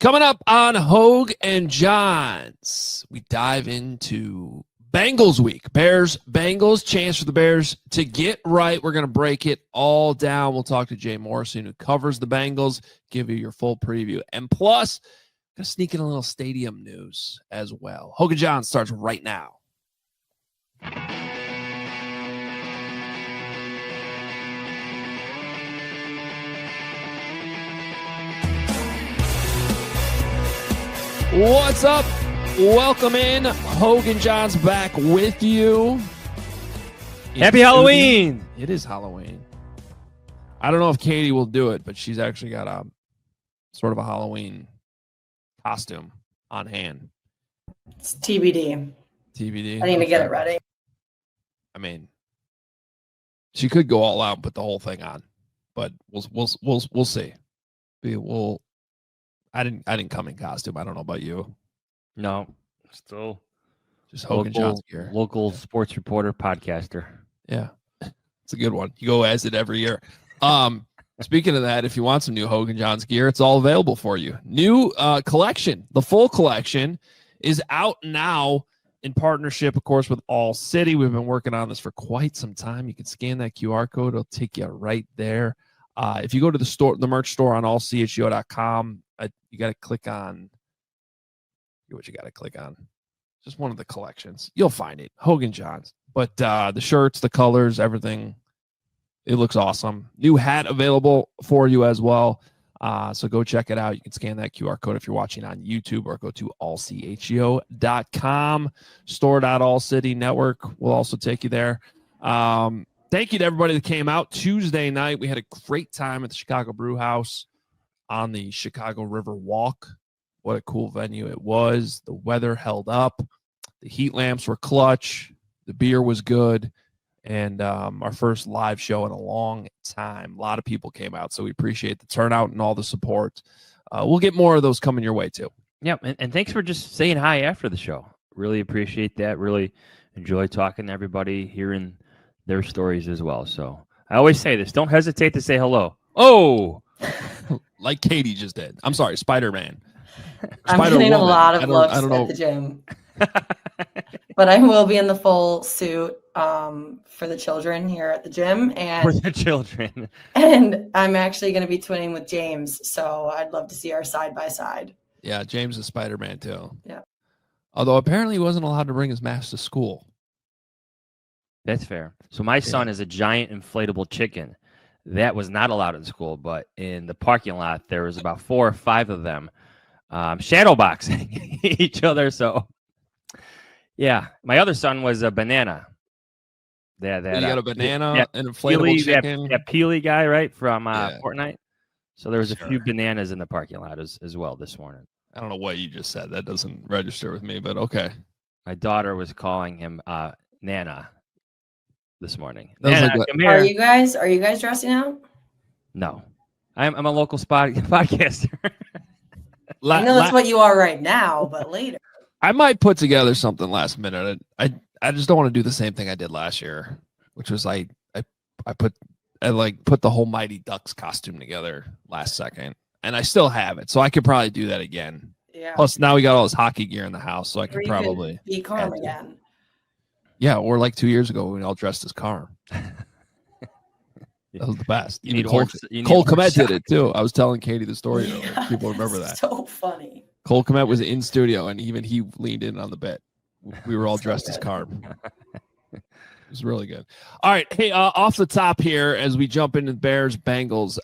Coming up on Hoge and Jahns, we dive into Bengals week. Bears-Bengals, chance for the Bears to get right. We're going to break it all down. We'll talk to Jay Morrison, who covers the Bengals, give you your full preview. And plus, going to sneak in a little stadium news as well. Hoge Jahns starts right now. What's up? Welcome in. Hoge and Jahns back with you. Happy Halloween. It is Halloween. I don't know if Katie will do it, but she's actually got a sort of a Halloween costume on hand. It's TBD. TBD. I need to get it ready. I mean, she could go all out and put the whole thing on, but we'll see. I didn't come in costume. I don't know about you. No, still just Hoge and Jahns gear. Local sports reporter, podcaster. Yeah, it's a good one. You go as it every year. Speaking of that, if you want some new Hoge and Jahns gear, it's all available for you. New collection, the full collection, is out now in partnership, of course, with All City. We've been working on this for quite some time. You can scan that QR code; it'll take you right there. If you go to the store, the merch store on allcho.com, you got to click on what you got to click on. Just one of the collections. You'll find it. Hoge and Jahns. But the shirts, the colors, everything, it looks awesome. New hat available for you as well. So go check it out. You can scan that QR code if you're watching on YouTube, or go to allcho.com. Store.allcity network will also take you there. Thank you to everybody that came out Tuesday night. We had a great time at the Chicago Brew House on the Chicago River Walk. What a cool venue it was. The weather held up. The heat lamps were clutch. The beer was good. And our first live show in a long time. A lot of people came out, so we appreciate the turnout and all the support. We'll get more of those coming your way, too. Yeah, and thanks for just saying hi after the show. Really appreciate that. Really enjoy talking to everybody, hearing their stories as well. So I always say this. Don't hesitate to say hello. Oh! Like Katie just did. I'm sorry, Spider-Man. I'm getting a lot of looks at the gym. But I will be in the full suit for the children here at the gym. And for the children. And I'm actually going to be twinning with James. So I'd love to see our side by side. Yeah, James is Spider-Man too. Yeah. Although apparently he wasn't allowed to bring his mask to school. That's fair. So my son is a giant inflatable chicken. That was not allowed in school, but in the parking lot, there was about 4 or 5 of them shadowboxing each other. So, yeah, my other son was a banana. You got a banana, an inflatable chicken. That Peely guy, right, from Fortnite. So there was a few bananas in the parking lot as well this morning. I don't know what you just said. That doesn't register with me, but okay. My daughter was calling him Nana this morning. Nana, are you guys dressing out? No, I'm a local podcaster. I know that's what you are right now, but later. I might put together something last minute. I just don't want to do the same thing I did last year, which was I put the whole Mighty Ducks costume together last second, and I still have it, so I could probably do that again. Yeah. Plus, now we got all this hockey gear in the house, so I could probably be calm again. Yeah, or like 2 years ago when we all dressed as Carm. That was the best. Cole Kmet did it too. I was telling Katie the story earlier. People remember that. So funny. Cole Kmet was in studio, and even he leaned in on the bit. We were all dressed as Carm. It was really good. All right, hey, off the top here as we jump into Bears-Bengals,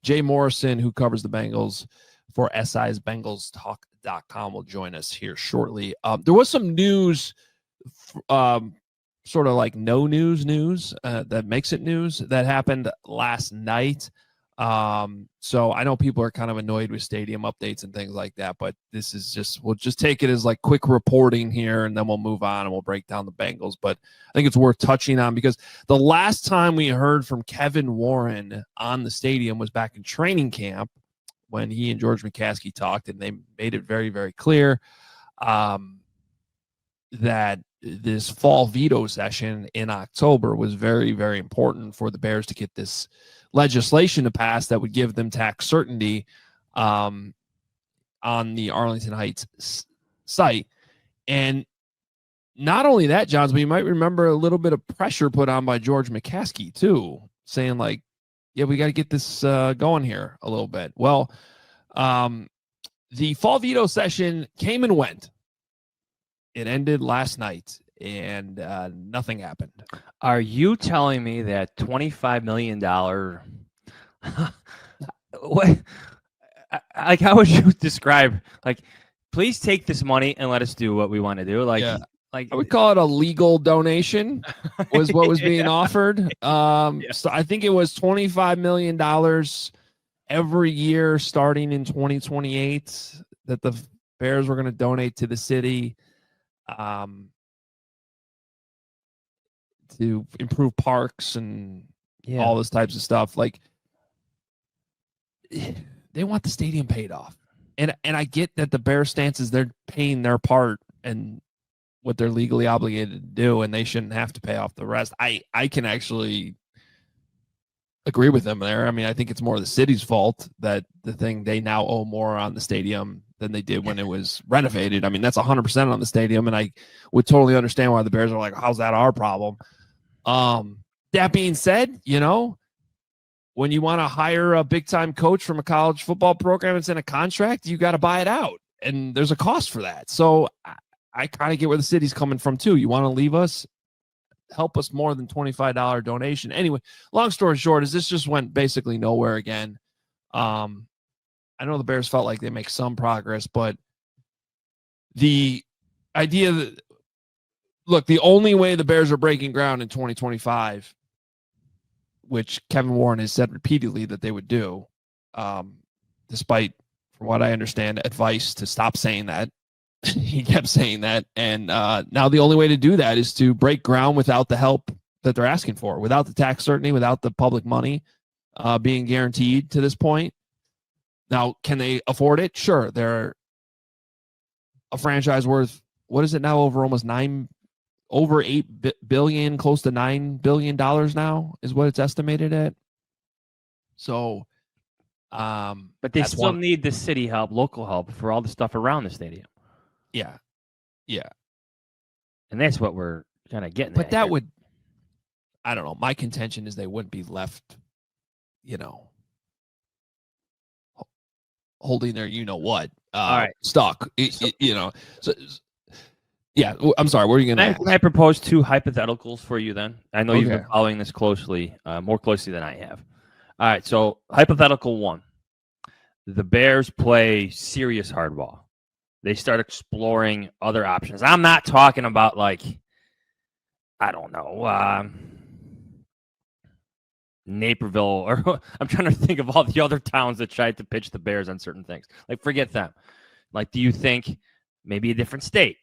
Jay Morrison, who covers the Bengals for SI's BengalsTalk.com, will join us here shortly. There was some news. Sort of like no news that makes it news that happened last night. So I know people are kind of annoyed with stadium updates and things like that, but this is we'll just take it as like quick reporting here, and then we'll move on and we'll break down the Bengals. But I think it's worth touching on because the last time we heard from Kevin Warren on the stadium was back in training camp when he and George McCaskey talked, and they made it very, very clear that this fall veto session in October was very, very important for the Bears to get this legislation to pass that would give them tax certainty on the Arlington Heights site. And not only that, Johns, but you might remember a little bit of pressure put on by George McCaskey too, saying like, yeah, we got to get this going here a little bit. Well, the fall veto session came and went. It ended last night, and nothing happened. Are you telling me that $25 million? What? Like, how would you describe? Like, please take this money and let us do what we want to do. Like, I would call it a legal donation. Was what was being offered. So I think it was $25 million every year starting in 2028 that the Bears were going to donate to the city to improve parks and all this types of stuff. Like, they want the stadium paid off. And I get that the Bears stance is they're paying their part and what they're legally obligated to do, and they shouldn't have to pay off the rest. I can actually agree with them there. I mean, I think it's more the city's fault that they now owe more on the stadium than they did when it was renovated. I mean, that's 100% on the stadium, and I would totally understand why the Bears are like, how's that our problem? That being said, when you want to hire a big-time coach from a college football program that's in a contract, you got to buy it out, and there's a cost for that. So I kind of get where the city's coming from, too. You want to leave us, help us more than $25 donation. Anyway, long story short is this just went basically nowhere again. I know the Bears felt like they make some progress, but the idea that, look, the only way the Bears are breaking ground in 2025, which Kevin Warren has said repeatedly that they would do, despite, from what I understand, advice to stop saying that. He kept saying that. And now the only way to do that is to break ground without the help that they're asking for, without the tax certainty, without the public money being guaranteed to this point. Now, can they afford it? Sure. They're a franchise worth, what is it now, over $8 billion, close to $9 billion now is what it's estimated at. So, but they still need the city help, local help for all the stuff around the stadium. Yeah. And that's what we're kind of getting. But that would, I don't know. My contention is they wouldn't be left, holding their, stuck. So. Yeah, I'm sorry. What are you going to Can I propose two hypotheticals for you then? I know you've been following this closely, more closely than I have. All right, so hypothetical one. The Bears play serious hardball. They start exploring other options. I'm not talking about, like, I don't know, Naperville, or I'm trying to think of all the other towns that tried to pitch the Bears on certain things. Like, forget them. Like, do you think maybe a different state?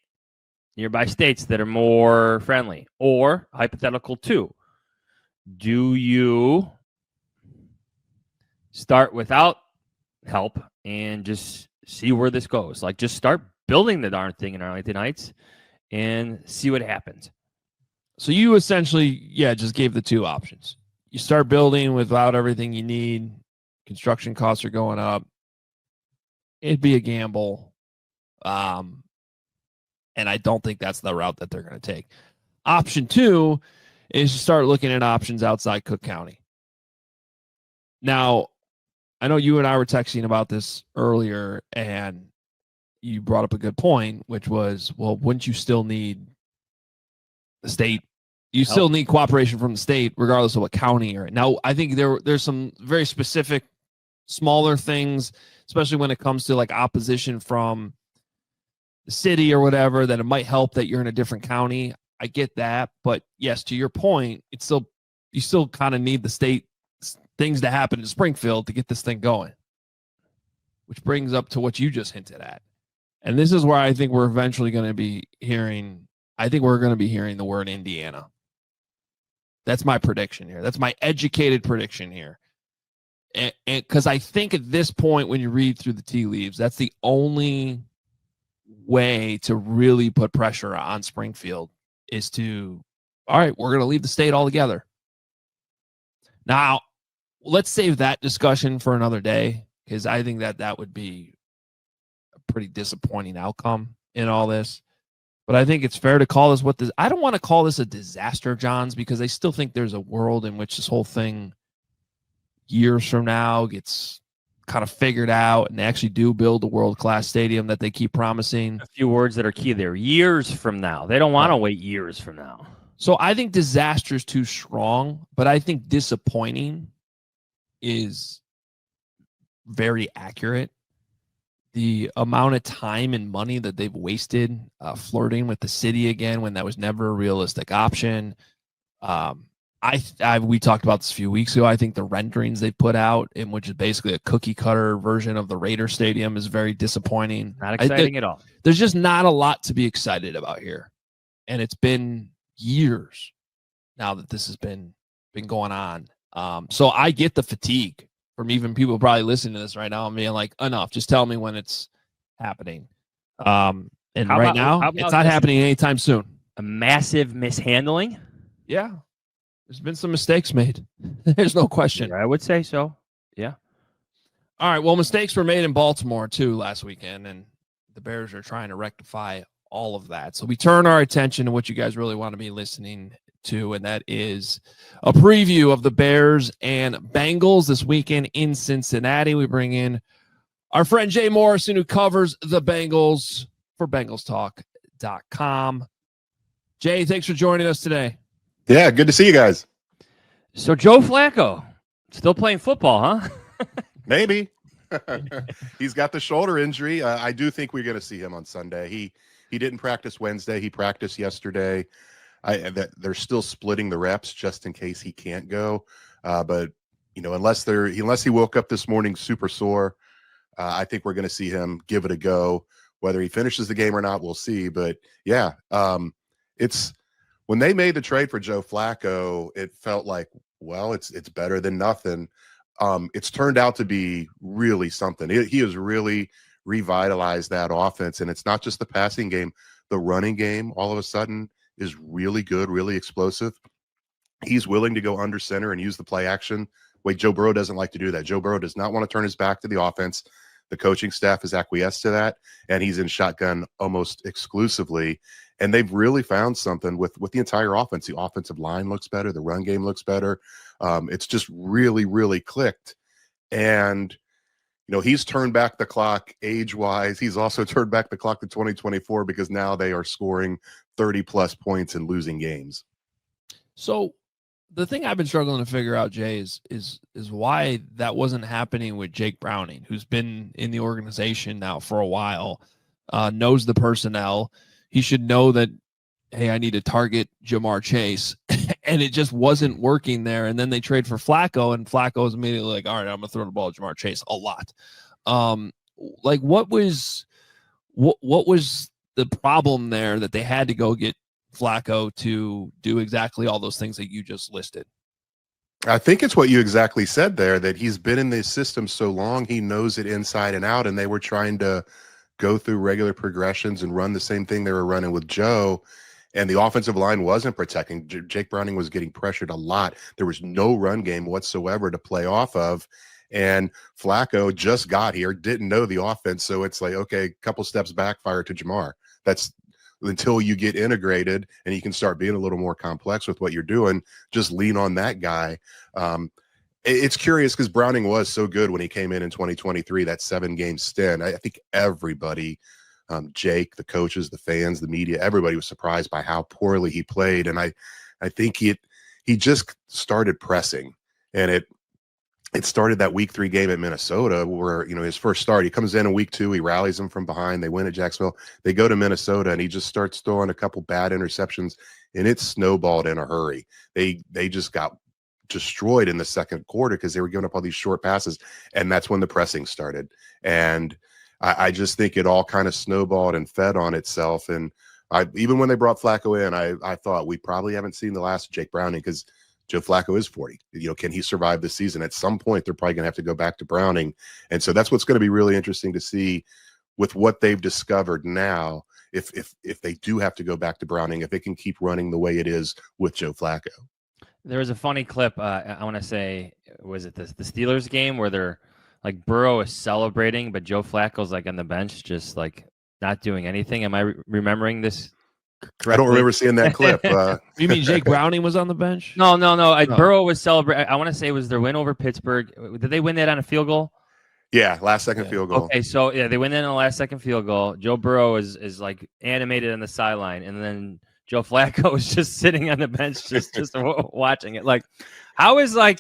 Nearby states that are more friendly? Or, hypothetical two, do you start without help and just see where this goes? Like, just start building the darn thing in Arlington Heights and see what happens. So you essentially, just gave the two options. You start building without everything you need. Construction costs are going up. It'd be a gamble. And I don't think that's the route that they're going to take. Option two is to start looking at options outside Cook County. Now, I know you and I were texting about this earlier, and you brought up a good point, which was, well, wouldn't you still need the state? You still need cooperation from the state, regardless of what county you're in. Now, I think there's some very specific, smaller things, especially when it comes to like opposition from the city or whatever, that it might help that you're in a different county. I get that. But yes, to your point, you still kind of need the state things to happen in Springfield to get this thing going, which brings up to what you just hinted at. And this is where I think we're eventually going to be hearing, the word Indiana. That's my prediction here. That's my educated prediction here. And because I think at this point, when you read through the tea leaves, that's the only way to really put pressure on Springfield is to, all right, we're going to leave the state altogether. Now, let's save that discussion for another day, because I think that would be pretty disappointing outcome in all this. But I think it's fair to call this I don't want to call this a disaster, Johns, because I still think there's a world in which this whole thing years from now gets kind of figured out and they actually do build a world-class stadium that they keep promising. A few words that are key there. Years from now. They don't want to wait years from now. So I think disaster is too strong, but I think disappointing is very accurate. The amount of time and money that they've wasted flirting with the city again when that was never a realistic option. We talked about this a few weeks ago. I think the renderings they put out, in which is basically a cookie cutter version of the Raider Stadium, is very disappointing. Not exciting at all. There's just not a lot to be excited about here, and it's been years now that this has been going on. So I get the fatigue from even people probably listening to this right now and being like, enough, just tell me when it's happening. And right now, it's not happening anytime soon. A massive mishandling? Yeah. There's been some mistakes made. There's no question. I would say so. Yeah. All right. Well, mistakes were made in Baltimore, too, last weekend, and the Bears are trying to rectify all of that. So we turn our attention to what you guys really want to be listening to, and that is a preview of the Bears and Bengals this weekend in Cincinnati. We bring in our friend Jay Morrison, who covers the Bengals for BengalsTalk.com. Jay, thanks for joining us today. Yeah, good to see you guys. So Joe Flacco, still playing football, huh? Maybe. He's got the shoulder injury. I do think we're going to see him on Sunday. He didn't practice Wednesday. He practiced yesterday. They're still splitting the reps just in case he can't go. But unless he woke up this morning super sore, I think we're going to see him give it a go. Whether he finishes the game or not, we'll see. But yeah, it's when they made the trade for Joe Flacco, it felt like, well, it's better than nothing. It's turned out to be really something. He has really revitalized that offense, and it's not just the passing game. The running game, all of a sudden, is really good, really explosive. He's willing to go under center and use the play action. Wait, Joe Burrow doesn't like to do that. Joe Burrow does not want to turn his back to the offense. The coaching staff has acquiesced to that, and he's in shotgun almost exclusively. And they've really found something with the entire offense. The offensive line looks better. The run game looks better. It's just really, really clicked. And, he's turned back the clock age-wise. He's also turned back the clock to 2024 because now they are scoring 30-plus points and losing games. So the thing I've been struggling to figure out, Jay, is why that wasn't happening with Jake Browning, who's been in the organization now for a while, knows the personnel. He should know that, hey, I need to target Jamar Chase, and it just wasn't working there. And then they trade for Flacco, and Flacco was immediately like, all right, I'm going to throw the ball at Jamar Chase a lot. What was the problem there that they had to go get Flacco to do exactly all those things that you just listed? I think it's what you exactly said there, that he's been in this system so long, he knows it inside and out, and they were trying to go through regular progressions and run the same thing they were running with Joe, and the offensive line wasn't protecting. Jake Browning was getting pressured a lot. There was no run game whatsoever to play off of, and Flacco just got here, didn't know the offense, so it's like, okay, a couple steps back, fire to Jamar. That's until you get integrated and you can start being a little more complex with what you're doing, just lean on that guy. It's curious because Browning was so good when he came in 2023, that 7-game stint. I think everybody, Jake, the coaches, the fans, the media, everybody was surprised by how poorly he played. And I think he just started pressing, and it started that week 3 game at Minnesota where, his first start, he comes in week 2, he rallies them from behind. They win at Jacksonville. They go to Minnesota, and he just starts throwing a couple bad interceptions, and it snowballed in a hurry. They just got destroyed in the second quarter because they were giving up all these short passes, and that's when the pressing started. And I just think it all kind of snowballed and fed on itself. And even when they brought Flacco in, I thought we probably haven't seen the last of Jake Browning because Joe Flacco is 40. Can he survive this season? At some point, they're probably going to have to go back to Browning. And so that's what's going to be really interesting to see with what they've discovered now, if they do have to go back to Browning, if they can keep running the way it is with Joe Flacco. There was a funny clip. I want to say, was it the Steelers game where they're like Burrow is celebrating, but Joe Flacco's like on the bench, just like not doing anything. Am I remembering this correctly? I don't remember seeing that clip. You mean Jake Browning was on the bench? No. Burrow was celebrating. I want to say it was their win over Pittsburgh. Did they win that on a field goal? Yeah, last second field goal. Okay, so yeah, they win that on the last second field goal. Joe Burrow is like animated on the sideline, and then Joe Flacco is just sitting on the bench, just watching it. Like, how is like,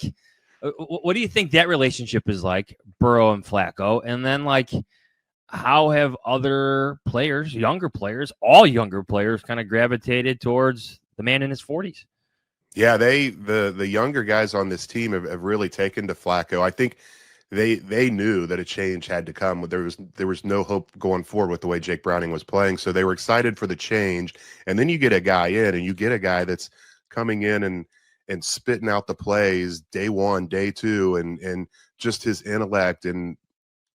what do you think that relationship is like, Burrow and Flacco? And then like, how have other players, all younger players, kind of gravitated towards the man in his 40s? Yeah, the younger guys on this team have really taken to Flacco. I think they knew that a change had to come. There was no hope going forward with the way Jake Browning was playing, so they were excited for the change. And then you get a guy in, and you get a guy that's coming in and spitting out the plays day one, day two, and just his intellect and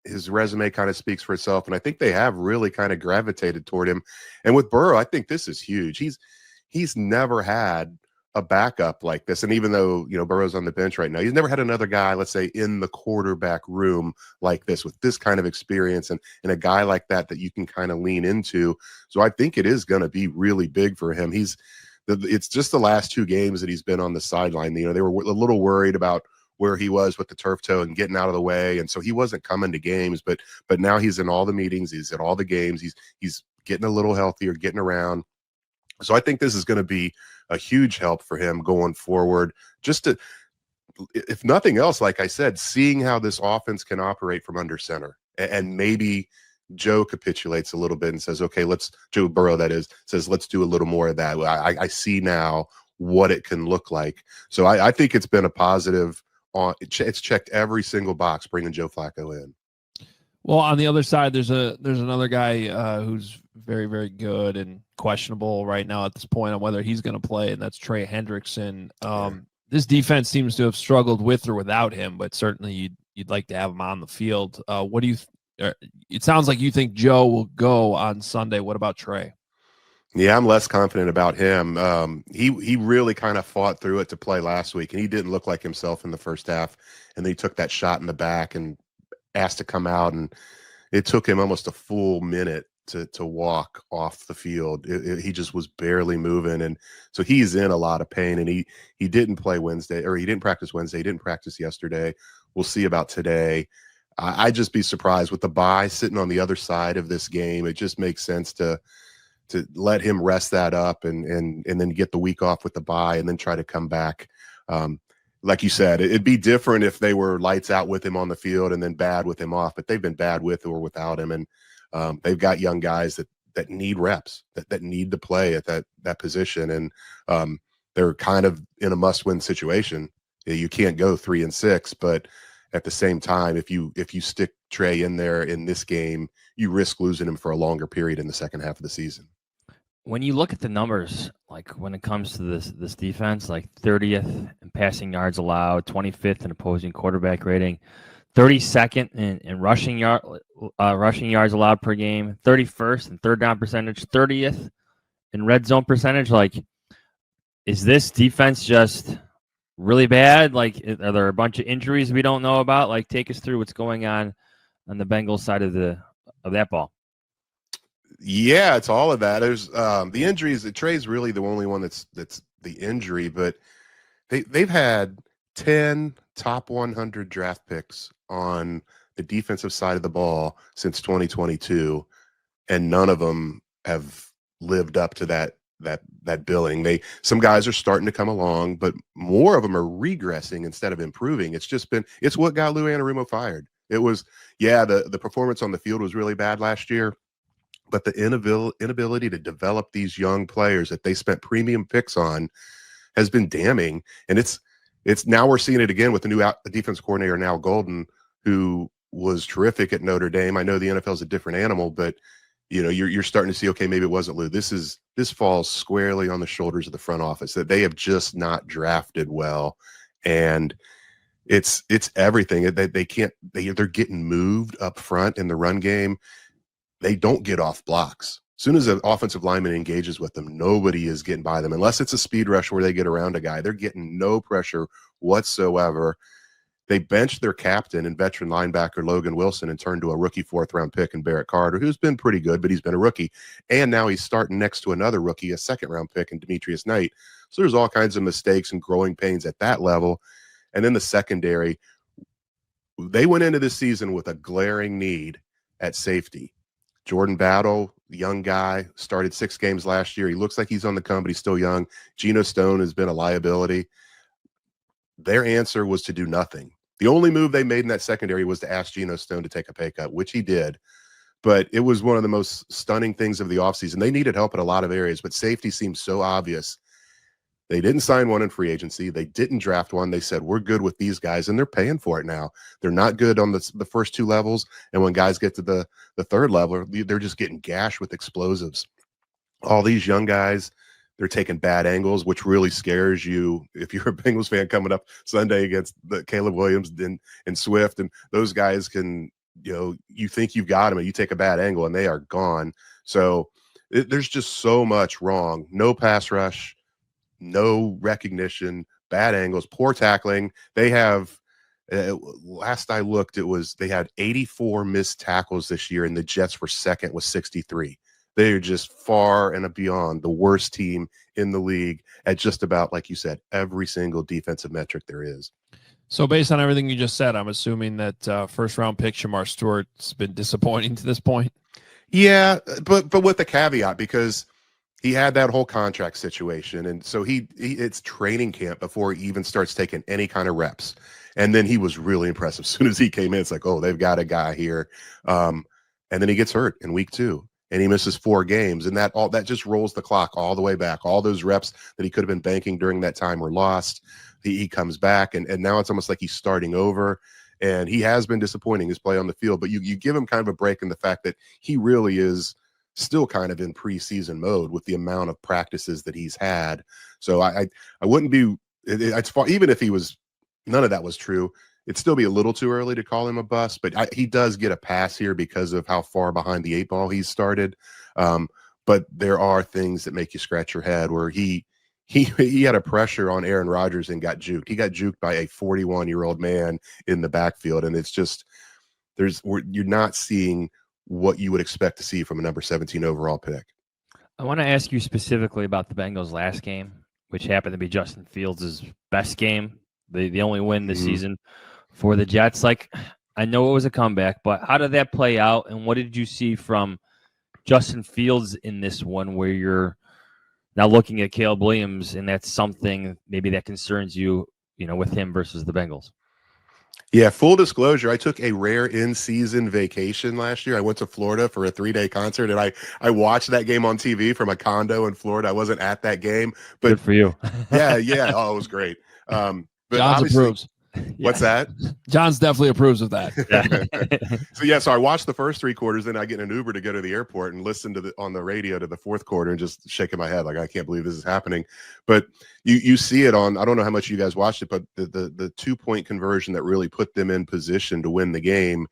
his resume kind of speaks for itself. And I think they have really kind of gravitated toward him. And with Burrow, I think this is huge. He's never had a backup like this. And even though, Burrow's on the bench right now, he's never had another guy, let's say, in the quarterback room like this with this kind of experience and a guy like that you can kind of lean into. So I think it is going to be really big for him. It's just the last 2 games that he's been on the sideline. They were a little worried about where he was with the turf toe and getting out of the way. And so he wasn't coming to games, but now he's in all the meetings. He's at all the games. He's getting a little healthier, getting around. So I think this is going to be a huge help for him going forward. Just to, if nothing else, like I said, seeing how this offense can operate from under center, and maybe Joe capitulates a little bit and says, okay, Joe Burrow, that is, says, let's do a little more of that. I see now what it can look like. So I think it's been a positive. It's checked every single box bringing Joe Flacco in. Well, on the other side, there's another guy who's very, very good and questionable right now at this point on whether he's going to play, and that's Trey Hendrickson. This defense seems to have struggled with or without him, but certainly you'd like to have him on the field. What do you? It sounds like you think Joe will go on Sunday. What about Trey? Yeah, I'm less confident about him. He really kind of fought through it to play last week, and he didn't look like himself in the first half. And then he took that shot in the back and asked to come out, and it took him almost a full minute to walk off the field. He just was barely moving, and so he's in a lot of pain. And he didn't play Wednesday, or he didn't practice Wednesday. He didn't practice yesterday. We'll see about today. I'd just be surprised with the bye sitting on the other side of this game. It just makes sense to let him rest that up and then get the week off with the bye and then try to come back. Like you said, it'd be different if they were lights out with him on the field and then bad with him off, but they've been bad with or without him. And they've got young guys that need reps, that need to play at that position. And they're kind of in a must-win situation. You can't go 3-6, but at the same time, if you stick Trey in there in this game, you risk losing him for a longer period in the second half of the season. When you look at the numbers, like when it comes to this defense, like 30th in passing yards allowed, 25th in opposing quarterback rating, 32nd in rushing yards allowed per game, 31st in third down percentage, 30th in red zone percentage. Like, is this defense just really bad? Like, are there a bunch of injuries we don't know about? Like, take us through what's going on the Bengals side of that ball. Yeah, it's all of that. There's the injuries. Trey's really the only one that's the injury, but they've had 10 top 100 draft picks on the defensive side of the ball since 2022, and none of them have lived up to that billing. Some guys are starting to come along, but more of them are regressing instead of improving. It's what got Lou Anarumo fired. It was, the performance on the field was really bad last year, but the inability to develop these young players that they spent premium picks on has been damning. And it's now we're seeing it again with the new defense coordinator, now Golden, who was terrific at Notre Dame. I know the NFL is a different animal, but you're starting to see, okay, maybe it wasn't Lou. This falls squarely on the shoulders of the front office, that they have just not drafted well. And it's everything. They're getting moved up front in the run game. They don't get off blocks. As soon as an offensive lineman engages with them, nobody is getting by them. Unless it's a speed rush where they get around a guy, they're getting no pressure whatsoever. They benched their captain and veteran linebacker Logan Wilson and turned to a rookie 4th-round pick in Barrett Carter, who's been pretty good, but he's been a rookie. And now he's starting next to another rookie, a 2nd-round pick in Demetrius Knight. So there's all kinds of mistakes and growing pains at that level. And then the secondary, they went into this season with a glaring need at safety. Jordan Battle, young guy, started 6 games last year. He looks like he's on the come, but he's still young. Geno Stone has been a liability. Their answer was to do nothing. The only move they made in that secondary was to ask Geno Stone to take a pay cut, which he did. But it was one of the most stunning things of the offseason. They needed help in a lot of areas, but safety seems so obvious. They didn't sign one in free agency. They didn't draft one. They said, we're good with these guys, and they're paying for it now. They're not good on the first 2 levels, and when guys get to the 3rd level, they're just getting gashed with explosives. All these young guys, they're taking bad angles, which really scares you if you're a Bengals fan coming up Sunday against the Caleb Williams and Swift, and those guys can, you think you've got them, and you take a bad angle, and they are gone. So there's just so much wrong. No pass rush, no recognition, bad angles, poor tackling. They have, last I looked, they had 84 missed tackles this year, and the Jets were 2nd with 63. They are just far and beyond the worst team in the league at just about, like you said, every single defensive metric there is. So based on everything you just said, I'm assuming that first-round pick Shamar Stewart's been disappointing to this point. Yeah, but with the caveat, because he had that whole contract situation, and so it's training camp before he even starts taking any kind of reps. And then he was really impressive. As soon as he came in, it's like, oh, they've got a guy here. And then he gets hurt in week 2. And he misses 4 games, and that just rolls the clock all the way back. All those reps that he could have been banking during that time were lost. He comes back, and now it's almost like he's starting over. And he has been disappointing his play on the field, but you give him kind of a break in the fact that he really is still kind of in preseason mode with the amount of practices that he's had. So I wouldn't be. It's even if he was, none of that was true, it'd still be a little too early to call him a bust, but he does get a pass here because of how far behind the 8 ball he's started. But there are things that make you scratch your head where he had a pressure on Aaron Rodgers and got juked. He got juked by a 41-year-old man in the backfield. And it's just, you're not seeing what you would expect to see from a number 17 overall pick. I want to ask you specifically about the Bengals' last game, which happened to be Justin Fields' best game, the only win this season for the Jets. Like, I know it was a comeback, but how did that play out? And what did you see from Justin Fields in this one where you're now looking at Caleb Williams, and that's something maybe that concerns you, with him versus the Bengals? Yeah, full disclosure, I took a rare in-season vacation last year. I went to Florida for a 3-day concert, and I watched that game on TV from a condo in Florida. I wasn't at that game, but good for you. yeah. Oh, it was great. But John's approves. What's that? John's definitely approves of that. So I watched the first 3 quarters, then I get in an Uber to go to the airport and listen to on the radio to the 4th quarter and just shaking my head like, I can't believe this is happening. But you see it on, I don't know how much you guys watched it, but the 2-point conversion that really put them in position to win the game,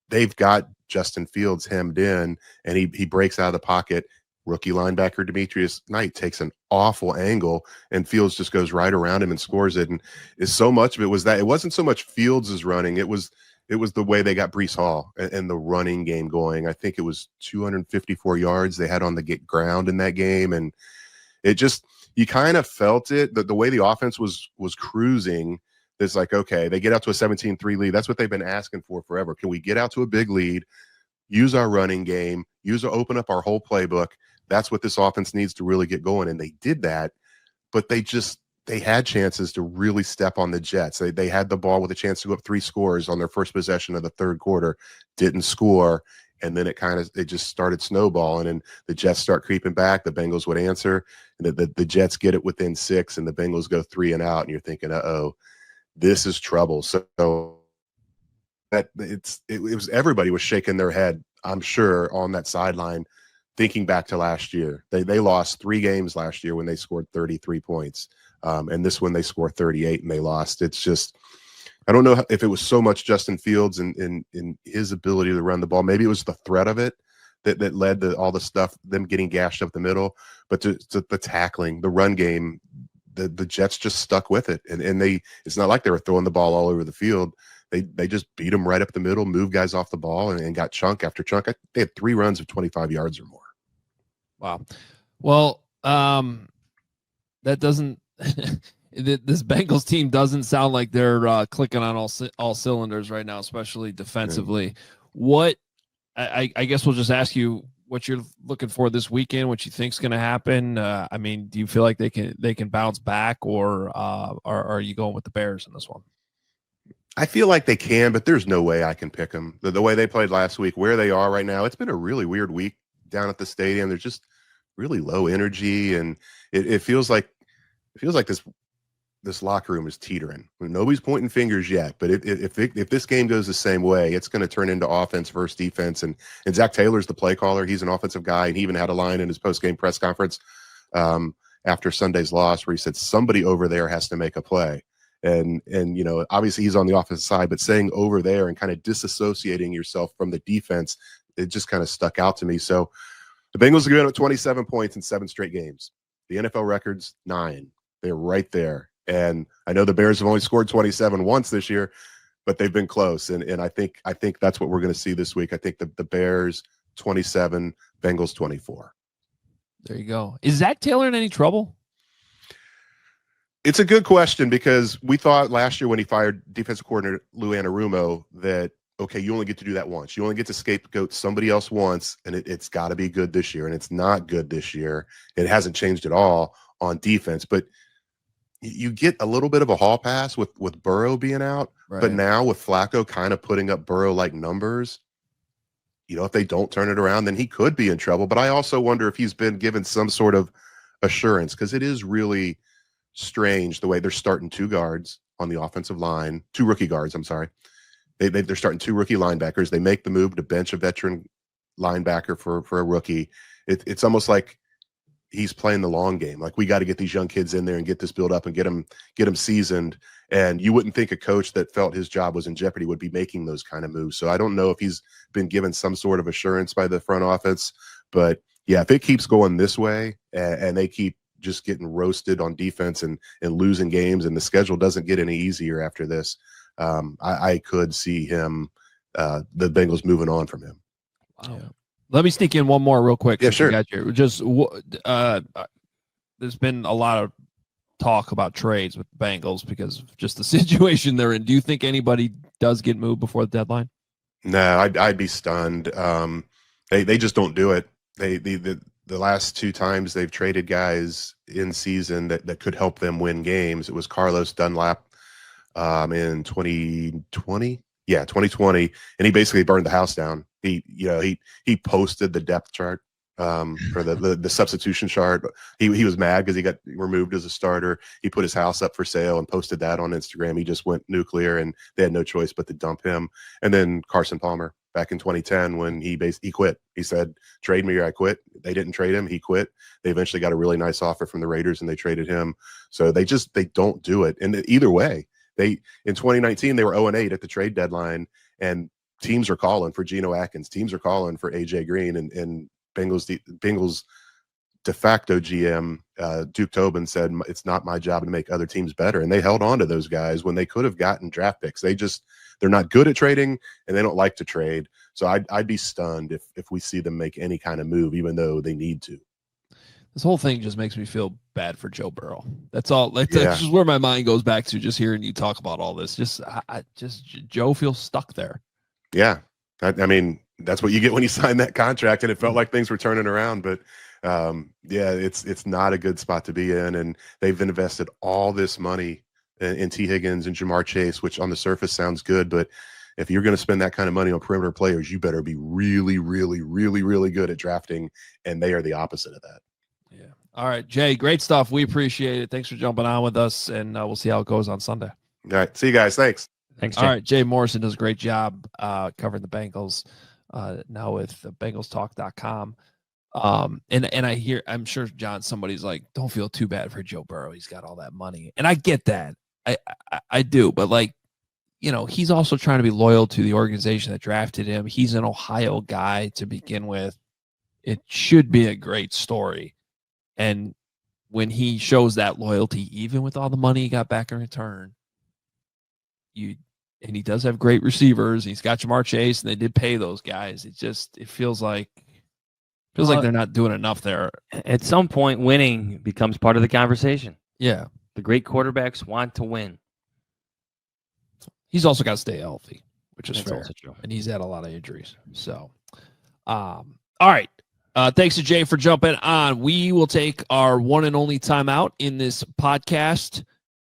they've got Justin Fields hemmed in, and he breaks out of the pocket. Rookie linebacker Demetrius Knight takes an awful angle, and Fields just goes right around him and scores it. And so much of it was that it wasn't so much Fields' running, it was the way they got Breece Hall and the running game going. I think it was 254 yards they had on the ground in that game, and it just, you kind of felt it, the way the offense was cruising. It's like, okay, they get out to a 17-3 lead. That's what they've been asking for forever. Can we get out to a big lead, use our running game, open up our whole playbook? That's what this offense needs to really get going. And they did that, but they had chances to really step on the Jets. They had the ball with a chance to go up 3 scores on their first possession of the 3rd quarter, didn't score. And then it just started snowballing, and the Jets start creeping back. The Bengals would answer, and the Jets get it within 6, and the Bengals go 3 and out. And you're thinking, uh-oh, this is trouble. So that it was, everybody was shaking their head, I'm sure, on that sideline, thinking back to last year. They lost 3 games last year when they scored 33 points. And this one they scored 38 and they lost. It's just, I don't know if it was so much Justin Fields and his ability to run the ball. Maybe it was the threat of it that led to all the stuff, them getting gashed up the middle. But to the tackling, the run game, the Jets just stuck with it, and it's not like they were throwing the ball all over the field. They just beat them right up the middle, moved guys off the ball, and got chunk after chunk. They had 3 runs of 25 yards or more. Wow. Well, that doesn't this Bengals team doesn't sound like they're clicking on all cylinders right now, especially defensively. What I guess we'll just ask you what you're looking for this weekend, what you think's going to happen. I mean, do you feel like they can bounce back, or are you going with the Bears in this one? I feel like they can, but there's no way I can pick them. The way they played last week, where they are right now, it's been a really weird week down at the stadium. They're just really low energy, and it feels like this locker room is teetering. Nobody's pointing fingers yet, but if this game goes the same way, it's going to turn into offense versus defense. And Zach Taylor's the play caller. He's an offensive guy, and he even had a line in his post-game press conference after Sunday's loss where he said somebody over there has to make a play. And obviously he's on the offensive side, but saying over there and kind of disassociating yourself from the defense, it just kind of stuck out to me. So the Bengals are going up 27 points in 7 straight games. The NFL record's 9. They're right there. And I know the Bears have only scored 27 once this year, but they've been close. And I think that's what we're going to see this week. I think the Bears 27, Bengals 24. There you go. Is Zach Taylor in any trouble? It's a good question, because we thought last year when he fired defensive coordinator Lou Anarumo that, okay, you only get to do that once. You only get to scapegoat somebody else once, and it's got to be good this year. And it's not good this year. It hasn't changed at all on defense. But you get a little bit of a hall pass with Burrow being out. Right. But now with Flacco kind of putting up Burrow-like numbers, if they don't turn it around, then he could be in trouble. But I also wonder if he's been given some sort of assurance, because it is really – strange the way they're starting 2 guards on the offensive line, 2 rookie guards. I'm sorry. They're starting 2 rookie linebackers. They make the move to bench a veteran linebacker for a rookie. It's almost like he's playing the long game. Like, we got to get these young kids in there and get this build up and get them seasoned. And you wouldn't think a coach that felt his job was in jeopardy would be making those kind of moves. So I don't know if he's been given some sort of assurance by the front office, but yeah, if it keeps going this way and they keep just getting roasted on defense and losing games, and the schedule doesn't get any easier after this, I could see him, the Bengals moving on from him. Wow. Yeah. Let me sneak in one more real quick. Yeah, sure. Just there's been a lot of talk about trades with the Bengals because of just the situation they're in. Do you think anybody does get moved before the deadline? No, I'd be stunned. They just don't do it. The last 2 times they've traded guys in season that could help them win games, it was Carlos Dunlap in 2020. Yeah, 2020. And he basically burned the house down. He posted the depth chart for the substitution chart. He was mad because he got removed as a starter. He put his house up for sale and posted that on Instagram. He just went nuclear, and they had no choice but to dump him. And then Carson Palmer back in 2010 when he quit. He said, trade me or I quit. They didn't trade him. He quit. They eventually got a really nice offer from the Raiders and they traded him. So they don't do it. And either way, in 2019, they were 0-8 at the trade deadline, and teams are calling for Geno Atkins. Teams are calling for AJ Green, and Bengals de facto GM Duke Tobin said, it's not my job to make other teams better. And they held on to those guys when they could have gotten draft picks. They're not good at trading, and they don't like to trade. So I'd be stunned if we see them make any kind of move, even though they need to. This whole thing just makes me feel bad for Joe Burrow. That's all. That's just where my mind goes back to, just hearing you talk about all this. Just Joe feels stuck there. Yeah. I mean, that's what you get when you sign that contract, and it felt like things were turning around. But it's not a good spot to be in, and they've invested all this money in T. Higgins and Jamar Chase, which on the surface sounds good, but if you're going to spend that kind of money on perimeter players, you better be really, really, really, really good at drafting, and they are the opposite of that. Yeah. All right, Jay, great stuff. We appreciate it. Thanks for jumping on with us, and we'll see how it goes on Sunday. All right. See you guys. Thanks. Thanks, Jay. All right, Jay Morrison does a great job covering the Bengals now with BengalsTalk.com. And I'm sure, John, somebody's like, don't feel too bad for Joe Burrow. He's got all that money. And I get that. I do. But, like, he's also trying to be loyal to the organization that drafted him. He's an Ohio guy to begin with. It should be a great story. And when he shows that loyalty, even with all the money he got back in return, and he does have great receivers. He's got Jamar Chase, and they did pay those guys. It feels like they're not doing enough there. At some point, winning becomes part of the conversation. Yeah. The great quarterbacks want to win. He's also got to stay healthy, which is That's fair. also true. And he's had a lot of injuries. So, all right. Thanks to Jay for jumping on. We will take our one and only timeout in this podcast.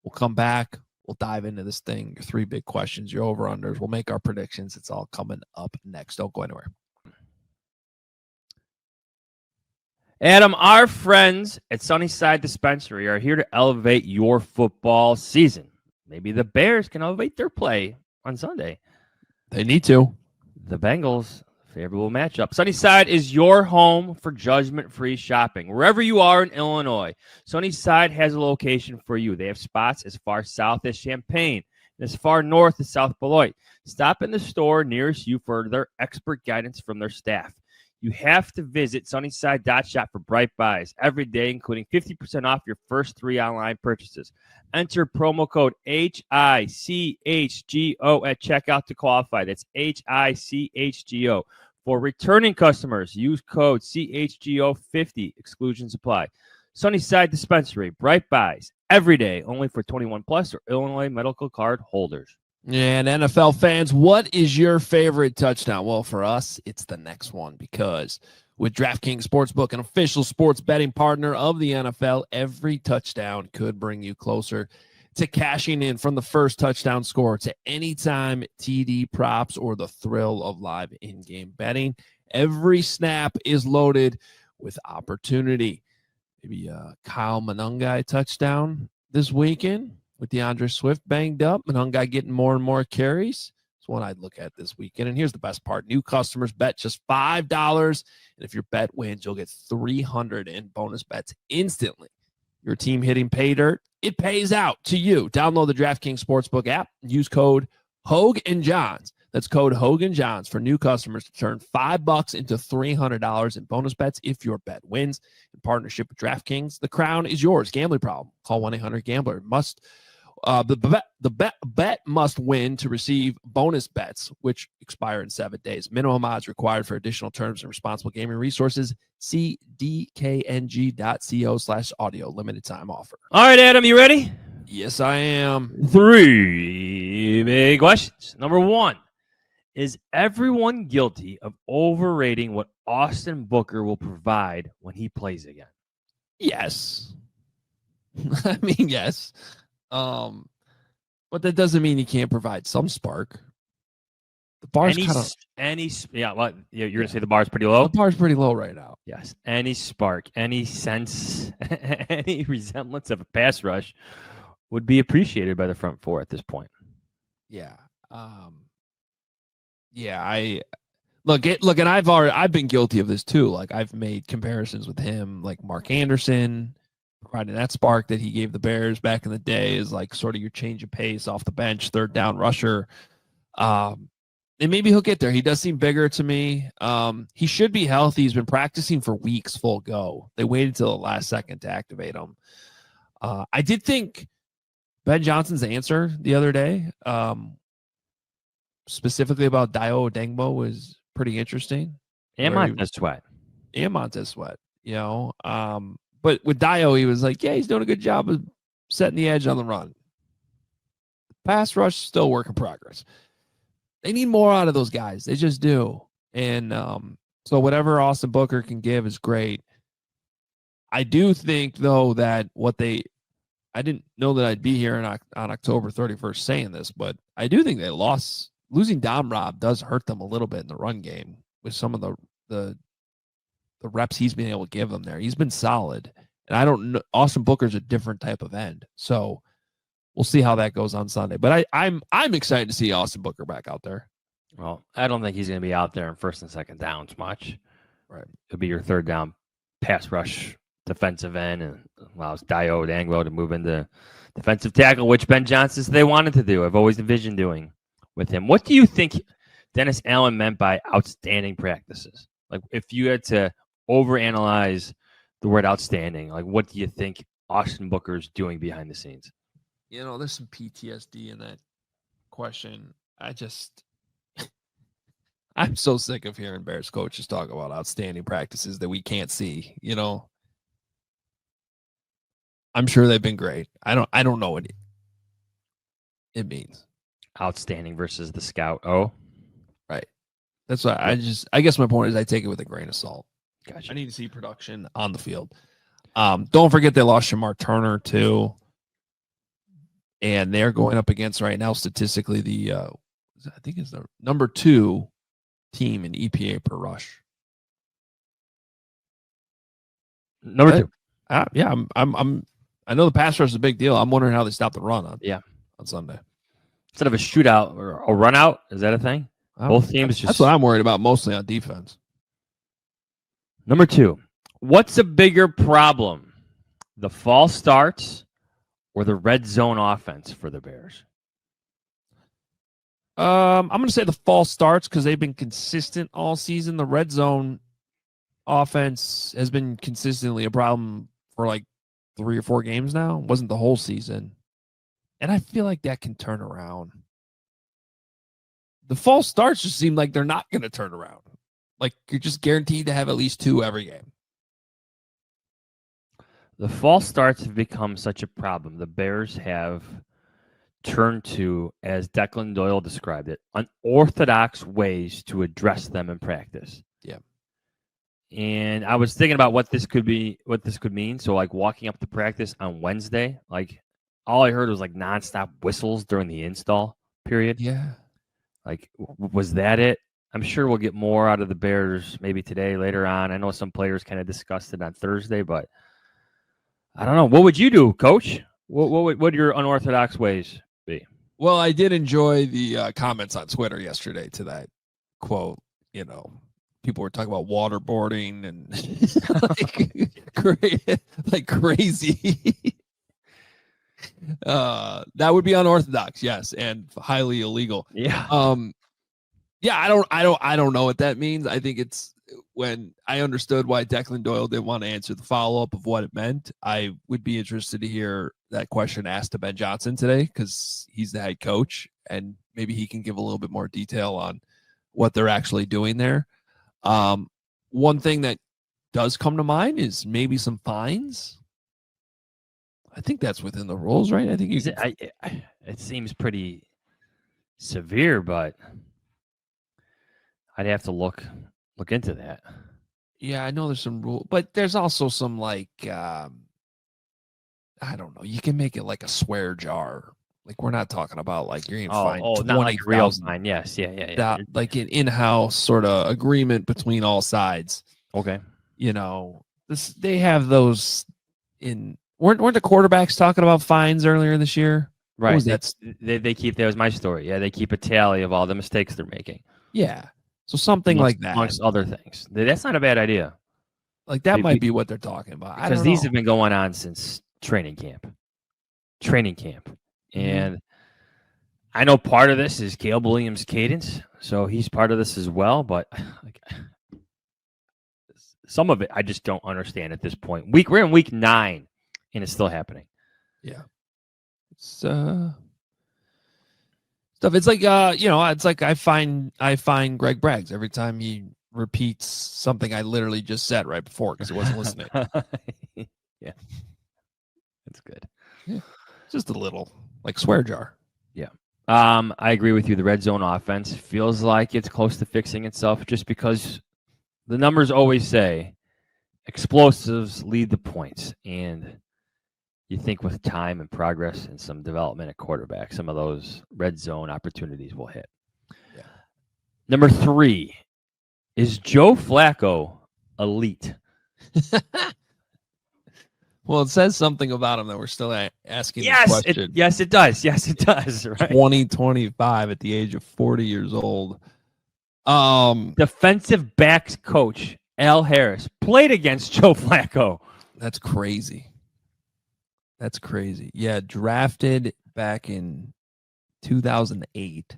We'll come back. We'll dive into this thing. Your 3 big questions, your over-unders. We'll make our predictions. It's all coming up next. Don't go anywhere. Adam, our friends at Sunnyside Dispensary are here to elevate your football season. Maybe the Bears can elevate their play on Sunday. They need to. The Bengals, favorable matchup. Sunnyside is your home for judgment-free shopping. Wherever you are in Illinois, Sunnyside has a location for you. They have spots as far south as Champaign and as far north as South Beloit. Stop in the store nearest you for their expert guidance from their staff. You have to visit sunnyside.shop for bright buys every day, including 50% off your first 3 online purchases. Enter promo code HICHGO at checkout to qualify. That's HICHGO. For returning customers, use code CHGO50. Exclusions apply. Sunnyside Dispensary, bright buys every day, only for 21 plus or Illinois medical card holders. And NFL fans, what is your favorite touchdown? Well, for us, it's the next one, because with DraftKings Sportsbook, an official sports betting partner of the NFL, every touchdown could bring you closer to cashing in from the first touchdown score to anytime TD props or the thrill of live in-game betting. Every snap is loaded with opportunity. Maybe a Kyle Monangai touchdown this weekend with DeAndre Swift banged up, Monangai getting more and more carries. It's one I'd look at this weekend. And here's the best part. New customers bet just $5. And if your bet wins, you'll get $300 in bonus bets instantly. Your team hitting pay dirt, it pays out to you. Download the DraftKings Sportsbook app. Use code Hoge Jahns. That's code Hoge Jahns for new customers to turn $5 into $300 in bonus bets if your bet wins. In partnership with DraftKings, the crown is yours. Gambling problem? Call 1-800-GAMBLER. The bet must win to receive bonus bets, which expire in 7 days. Minimum odds required for additional terms and responsible gaming resources. See dkng.co/audio. Limited time offer. All right, Adam, you ready? Yes, I am. 3 big questions. Number 1, is everyone guilty of overrating what Austin Booker will provide when he plays again? Yes. I mean, yes. But that doesn't mean he can't provide some spark. The bar's kind of you're gonna say the bar's pretty low. The bar's pretty low right now. Yes, any spark, any sense, any resemblance of a pass rush would be appreciated by the front four at this point. Yeah. I look, and I've been guilty of this too. Like, I've made comparisons with him, like Mark Anderson, providing that spark that he gave the Bears back in the day is like sort of your change of pace off the bench, third down rusher. And maybe he'll get there. He does seem bigger to me. He should be healthy. He's been practicing for weeks full go. They waited till the last second to activate him. I did think Ben Johnson's answer the other day, specifically about Dio Odengbo, was pretty interesting. And Montez Sweat. You know. But with Dio, he was like, yeah, he's doing a good job of setting the edge on the run. Pass rush, still work in progress. They need more out of those guys. They just do. And so whatever Austin Booker can give is great. I do think, though, that I didn't know that I'd be here on October 31st saying this, but I do think losing Dom Rob does hurt them a little bit in the run game with some of the reps he's been able to give them there. He's been solid. And I don't know, Austin Booker's a different type of end. So we'll see how that goes on Sunday. But I'm excited to see Austin Booker back out there. Well, I don't think he's going to be out there in first and second downs much. Right. It'll be your third down pass rush defensive end and allows Dio Odengbo to move into defensive tackle, which Ben Johnson said they wanted to do. I've always envisioned doing with him. What do you think Dennis Allen meant by outstanding practices? Like, if you had to overanalyze the word outstanding. Like, what do you think Austin Booker's doing behind the scenes? There's some PTSD in that question. I'm so sick of hearing Bears coaches talk about outstanding practices that we can't see. I'm sure they've been great. I don't know what it means. Outstanding versus the scout. Oh, right. That's why I guess my point is I take it with a grain of salt. Gotcha. I need to see production on the field. Don't forget they lost Shamar Turner too. And they're going up against right now statistically I think it's the number 2 team in EPA per rush. Number 2. Yeah, I know the pass rush is a big deal. I'm wondering how they stop the run on Sunday. Instead of a shootout or a run out, is that a thing? Both teams That's what I'm worried about mostly on defense. Number 2. What's a bigger problem? The false starts or the red zone offense for the Bears? I'm going to say the false starts because they've been consistent all season. The red zone offense has been consistently a problem for like 3 or 4 games now. It wasn't the whole season. And I feel like that can turn around. The false starts just seem like they're not going to turn around. Like you're just guaranteed to have at least 2 every game. The false starts have become such a problem. The Bears have turned to, as Declan Doyle described it, unorthodox ways to address them in practice. Yeah. And I was thinking about what this could mean. So like walking up to practice on Wednesday, like all I heard was like nonstop whistles during the install period. Yeah. Like, was that it? I'm sure we'll get more out of the Bears maybe today, later on. I know some players kind of discussed it on Thursday, but I don't know. What would you do, Coach? What would your unorthodox ways be? Well, I did enjoy the comments on Twitter yesterday to that quote. People were talking about waterboarding and like crazy. That would be unorthodox, yes, and highly illegal. Yeah. I don't know what that means. I think it's when I understood why Declan Doyle didn't want to answer the follow-up of what it meant. I would be interested to hear that question asked to Ben Johnson today because he's the head coach, and maybe he can give a little bit more detail on what they're actually doing there. One thing that does come to mind is maybe some fines. I think that's within the rules, right? I think it seems pretty severe, but I'd have to look into that. Yeah, I know there's some rule, but there's also some like I don't know. You can make it like a swear jar. Like we're not talking about like you're getting fined. Not like real fine. Yes, yeah. Like an in-house sort of agreement between all sides. Okay. They have those in. Weren't the quarterbacks talking about fines earlier this year? Right. They keep. That was my story. Yeah, they keep a tally of all the mistakes they're making. Yeah. So something like that, amongst other things. That's not a bad idea. Like that might be what they're talking about. Because these have been going on since training camp. And I know part of this is Caleb Williams' cadence, so he's part of this as well. But some of it I just don't understand at this point. We're in week 9, and it's still happening. Yeah, it's stuff. It's like it's like I find Greg Braggs every time he repeats something I literally just said right before because he wasn't listening. Yeah, that's good. Yeah, just a little like swear jar. Yeah. I agree with you. The red zone offense feels like it's close to fixing itself just because the numbers always say explosives lead the points. And you think with time and progress and some development at quarterback, some of those red zone opportunities will hit. Yeah. Number 3, is Joe Flacco elite? Well, it says something about him that we're still asking the question. Yes, it does. Yes, it does. Right. 2025 at the age of 40 years old. Defensive backs coach Al Harris played against Joe Flacco. That's crazy. Yeah, drafted back in 2008.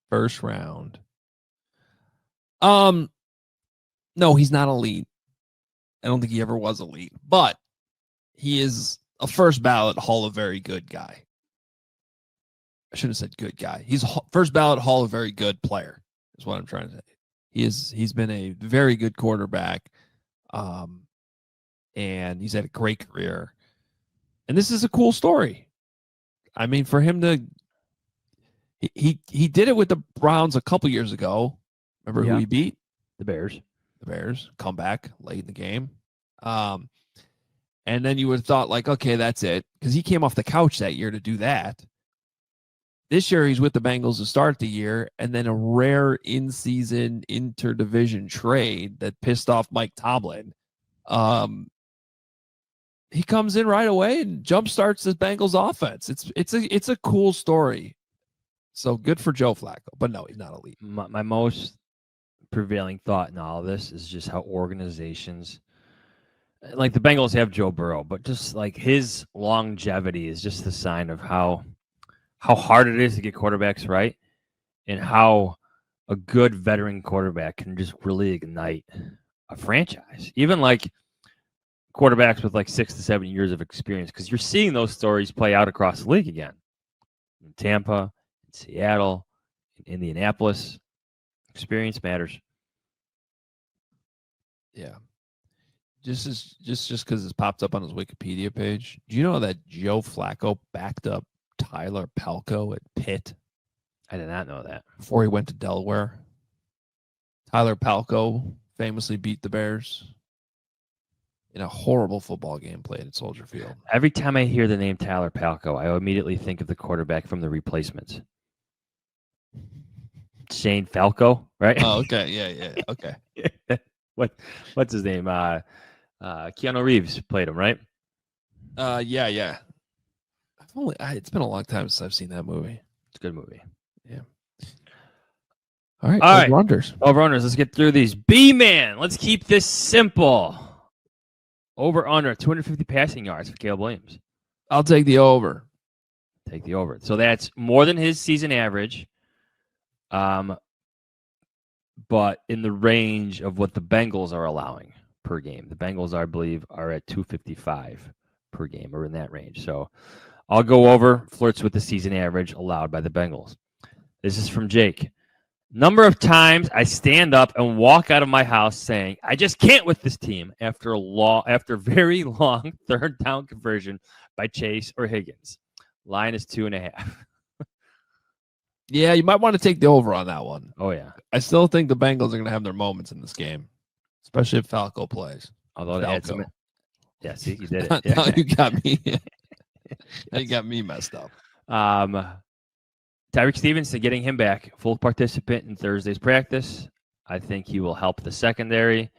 First round. No, he's not elite. I don't think he ever was elite, but he is a first ballot Hall of Very Good guy. I should have said good guy. He's first ballot Hall of Very Good player is what I'm trying to say. He's been a very good quarterback. And he's had a great career. And this is a cool story. I mean, for him to he did it with the Browns a couple years ago. Remember who he beat? The Bears. The Bears come back late in the game. And then you would have thought, like, okay, that's it. Because he came off the couch that year to do that. This year, he's with the Bengals to start the year, and then a rare in-season interdivision trade that pissed off Mike Tomlin. He comes in right away and jumpstarts this Bengals offense. It's a cool story. So good for Joe Flacco, but no, he's not elite. My most prevailing thought in all of this is just how organizations, like the Bengals have Joe Burrow, but just like his longevity is just the sign of how hard it is to get quarterbacks right, and how a good veteran quarterback can just really ignite a franchise. Even like quarterbacks with like 6 to 7 years of experience, because you're seeing those stories play out across the league again. In Tampa, in Seattle, in Indianapolis, experience matters. Yeah. Just because it's popped up on his Wikipedia page, do you know that Joe Flacco backed up Tyler Palko at Pitt? I did not know that. Before he went to Delaware. Tyler Palko famously beat the Bears in a horrible football game played at Soldier Field. Every time I hear the name Tyler Palko, I immediately think of the quarterback from The Replacements. Shane Falco, right? Oh, okay. Yeah. Okay. What's his name? Keanu Reeves played him, right? Yeah. It's been a long time since I've seen that movie. It's a good movie. Yeah. All right. Over-unders. Let's get through these. B-Man. Let's keep this simple. Over-under 250 passing yards for Caleb Williams. I'll take the over. Take the over. So that's more than his season average, but in the range of what the Bengals are allowing per game. The Bengals, I believe, are at 255 per game, or in that range. So I'll go over, flirts with the season average allowed by the Bengals. This is from Jake. Number of times I stand up and walk out of my house saying, I just can't with this team after very long third down conversion by Chase or Higgins. Line is 2.5. Yeah, you might want to take the over on that one. Oh, yeah. I still think the Bengals are going to have their moments in this game, especially if Falco plays. Although they had some... Yeah, see, you did it. Now you got me. Now you got me messed up. Tyreek Stevenson, getting him back, full participant in Thursday's practice. I think he will help the secondary.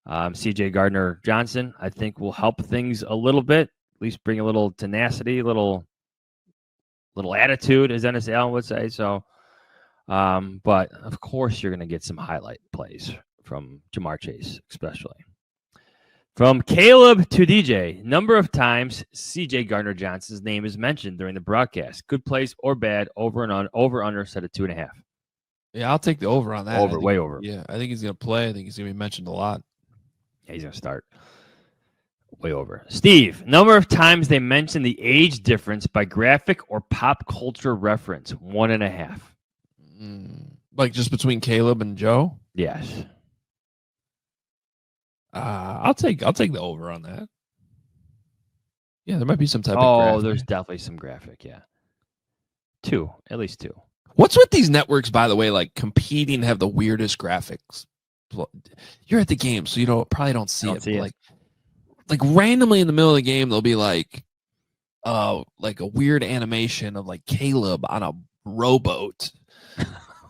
CJ Gardner-Johnson, I think, will help things a little bit, at least bring a little tenacity, little attitude, as Dennis Allen would say. So, but of course, you're going to get some highlight plays from Jamar Chase, especially. From Caleb to DJ, number of times CJ Gardner-Johnson's name is mentioned during the broadcast. Good plays or bad, over under set at 2.5. Yeah, I'll take the over on that. Way over. Yeah, I think he's going to play. I think he's going to be mentioned a lot. Yeah, he's going to start. Way over. Steve, number of times they mention the age difference by graphic or pop culture reference, 1.5. Like just between Caleb and Joe? Yes. I'll take the over on that. Yeah, there might be some type of graphic. Oh, there's definitely some graphic, yeah. 2, at least 2. What's with these networks, by the way, like competing to have the weirdest graphics? You're at the game, so you probably don't see it. Like randomly in the middle of the game, there'll be like a weird animation of like Caleb on a rowboat.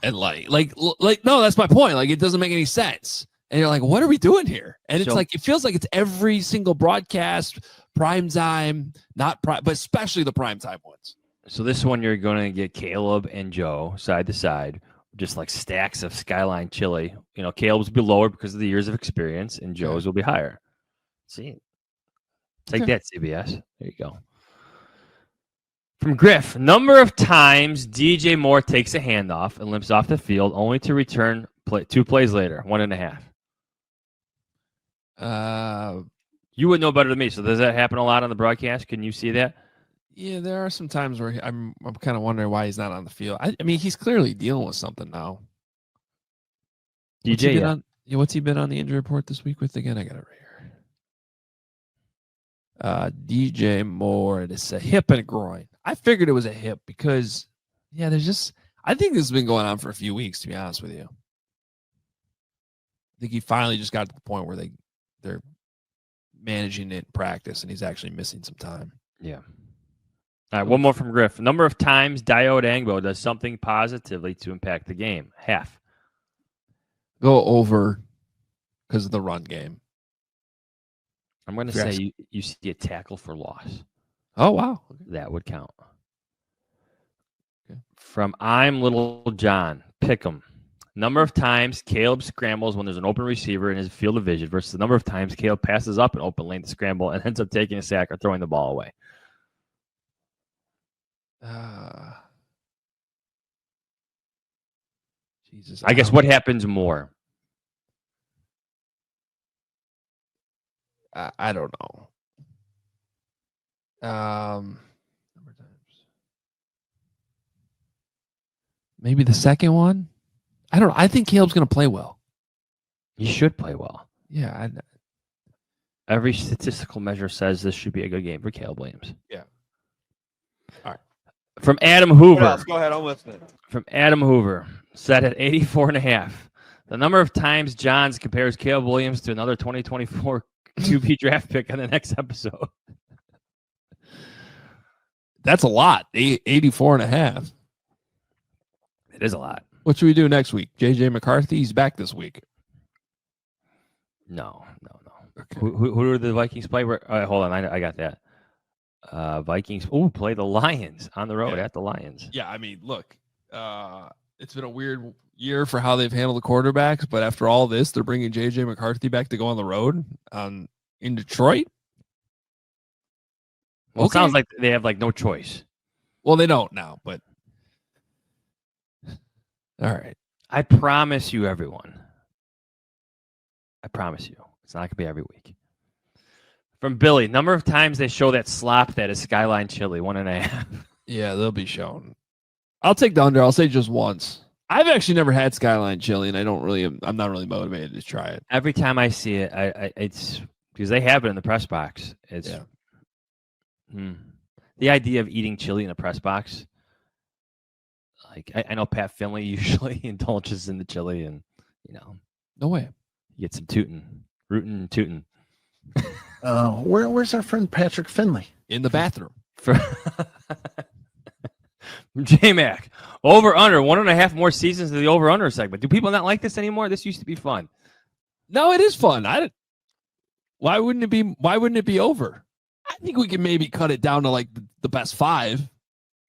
And like no, that's my point. Like it doesn't make any sense. And you're like, what are we doing here? And it's like, it feels like it's every single broadcast, prime time, not prime, but especially the prime time ones. So this one, you're going to get Caleb and Joe side to side, just like stacks of Skyline chili. You know, Caleb's will be lower because of the years of experience, and Joe's will be higher. See, take that, CBS. There you go. From Griff, number of times DJ Moore takes a handoff and limps off the field, only to return 2 plays later, 1.5. You would know better than me. So does that happen a lot on the broadcast? Can you see that? Yeah, there are some times where I'm kind of wondering why he's not on the field. I mean, he's clearly dealing with something now. What's he been on the injury report this week with again? I got it right here. DJ Moore, it's a hip and a groin. I figured it was a hip because, I think this has been going on for a few weeks, to be honest with you. I think he finally just got to the point where they're managing it in practice, and he's actually missing some time. Yeah. All right, one more from Griff. Number of times Dayo Odeyingbo does something positively to impact the game. Half. Go over because of the run game. I'm going to say you see a tackle for loss. Oh, wow. That would count. Okay. From I'm Little John, pick 'em. Number of times Caleb scrambles when there's an open receiver in his field of vision versus the number of times Caleb passes up an open lane to scramble and ends up taking a sack or throwing the ball away. Jesus. I guess what happens more? I don't know. Number of times. Maybe the second one? I don't know. I think Caleb's going to play well. He should play well. Yeah. Every statistical measure says this should be a good game for Caleb Williams. Yeah. All right. From Adam Hoover. Go ahead. I'm listening. From Adam Hoover, set at 84.5. The number of times Johns compares Caleb Williams to another 2024 QB draft pick on the next episode. That's a lot. 84.5. It is a lot. What should we do next week? JJ McCarthy, he's back this week. No. Okay. Who do the Vikings play? Hold on, I got that. Vikings play the Lions on the road at the Lions. Yeah, I mean, look, it's been a weird year for how they've handled the quarterbacks, but after all this, they're bringing JJ McCarthy back to go on the road in Detroit. Well, It sounds like they have no choice. Well, they don't now, but all right. I promise you, everyone. I promise you. It's not going to be every week. From Billy, number of times they show that slop that is Skyline Chili, 1.5. Yeah, they'll be shown. I'll take the under. I'll say just once. I've actually never had Skyline Chili, and I'm not really motivated to try it. Every time I see it, it's because they have it in the press box. It's the idea of eating chili in a press box. Like I know Pat Finley usually indulges in the chili, and No way. You get some rootin' and tootin'. Where's our friend Patrick Finley? In the bathroom. J-Mac, over under 1.5 more seasons of the over under segment. Do people not like this anymore? This used to be fun. No, it is fun. Why wouldn't it be over? I think we can maybe cut it down to the best 5,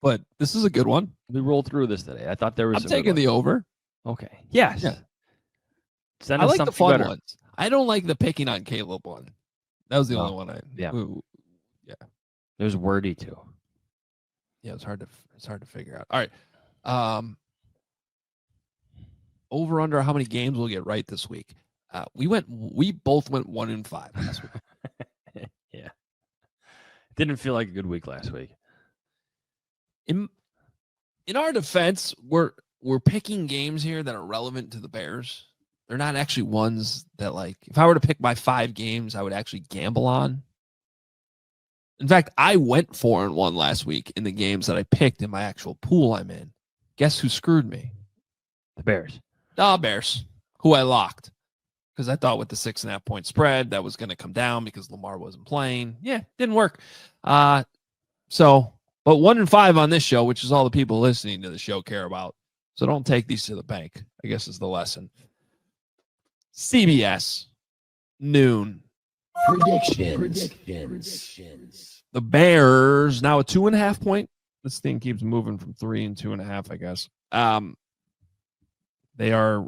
but this is a good one. We rolled through this today. I thought there was. I'm taking the over. Okay. Yes. Yeah. Send I us like the fun better. ones. I don't like the picking on Caleb one. That was the only one Yeah. Ooh, There's wordy too. Yeah, it's hard to figure out. All right. Over under how many games we'll get right this week. We both went 1-5 last week. Yeah. Didn't feel like a good week last week. In our defense, we're picking games here that are relevant to the Bears. They're not actually ones that if I were to pick my 5 games, I would actually gamble on. In fact, I went 4-1 last week in the games that I picked in my actual pool I'm in. Guess who screwed me? The Bears. Bears, who I locked. Because I thought with the 6.5 point spread, that was going to come down because Lamar wasn't playing. Yeah, didn't work. But 1-5 on this show, which is all the people listening to the show care about. So don't take these to the bank, I guess is the lesson. CBS, noon. Predictions. The Bears, now a 2.5 point. This thing keeps moving from 3 and 2.5, I guess. They are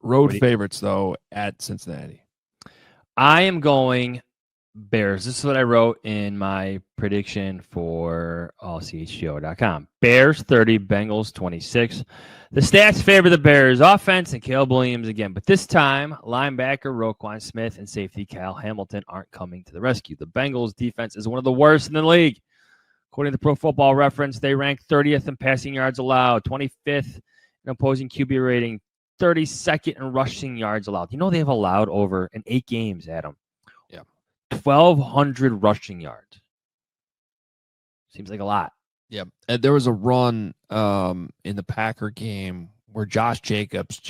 road favorites, though, at Cincinnati. I am going Bears. This is what I wrote in my prediction for allchgo.com. Bears 30, Bengals 26. The stats favor the Bears offense and Caleb Williams again, but this time linebacker Roquan Smith and safety Kyle Hamilton aren't coming to the rescue. The Bengals defense is one of the worst in the league. According to Pro Football Reference, they rank 30th in passing yards allowed, 25th in opposing QB rating, 32nd in rushing yards allowed. You know they have allowed over in 8 games, Adam. 1,200 rushing yards. Seems like a lot. Yeah. And there was a run in the Packer game where Josh Jacobs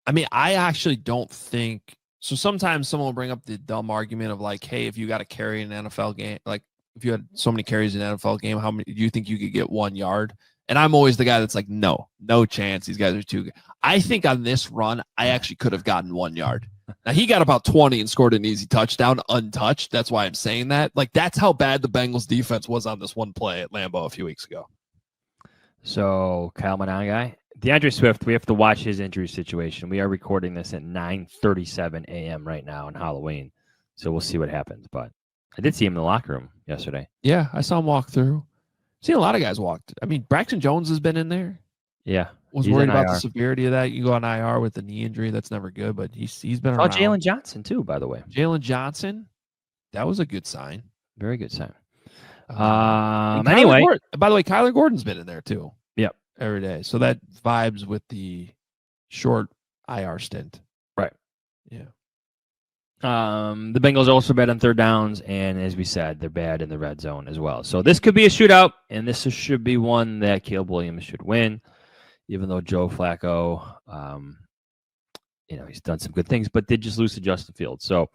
I actually don't think so. Sometimes someone will bring up the dumb argument of like, hey, if you got to carry an NFL game, like if you had so many carries in an NFL game, how many do you think you could get 1 yard? And I'm always the guy that's like, no chance. These guys are too good. I think on this run, I actually could have gotten 1 yard. Now, he got about 20 and scored an easy touchdown untouched. That's why I'm saying that. Like, that's how bad the Bengals defense was on this one play at Lambeau a few weeks ago. So, Kyle Manon guy. DeAndre Swift, we have to watch his injury situation. We are recording this at 9:37 a.m. right now on Halloween. So, we'll see what happens. But I did see him in the locker room yesterday. Yeah, I saw him walk through. Seen a lot of guys walk. I mean, Braxton Jones has been in there. Yeah. Was worried about the severity of that. You go on IR with the knee injury. That's never good, but he's been around. Jalen Johnson, too, by the way. Jalen Johnson, that was a good sign. Very good sign. Anyway. By the way, Kyler Gordon's been in there, too. Yep. Every day. So that vibes with the short IR stint. Right. Yeah. The Bengals are also bad on third downs, and as we said, they're bad in the red zone as well. So this could be a shootout, and this should be one that Caleb Williams should win. Even though Joe Flacco, he's done some good things, but did just lose to Justin Fields. So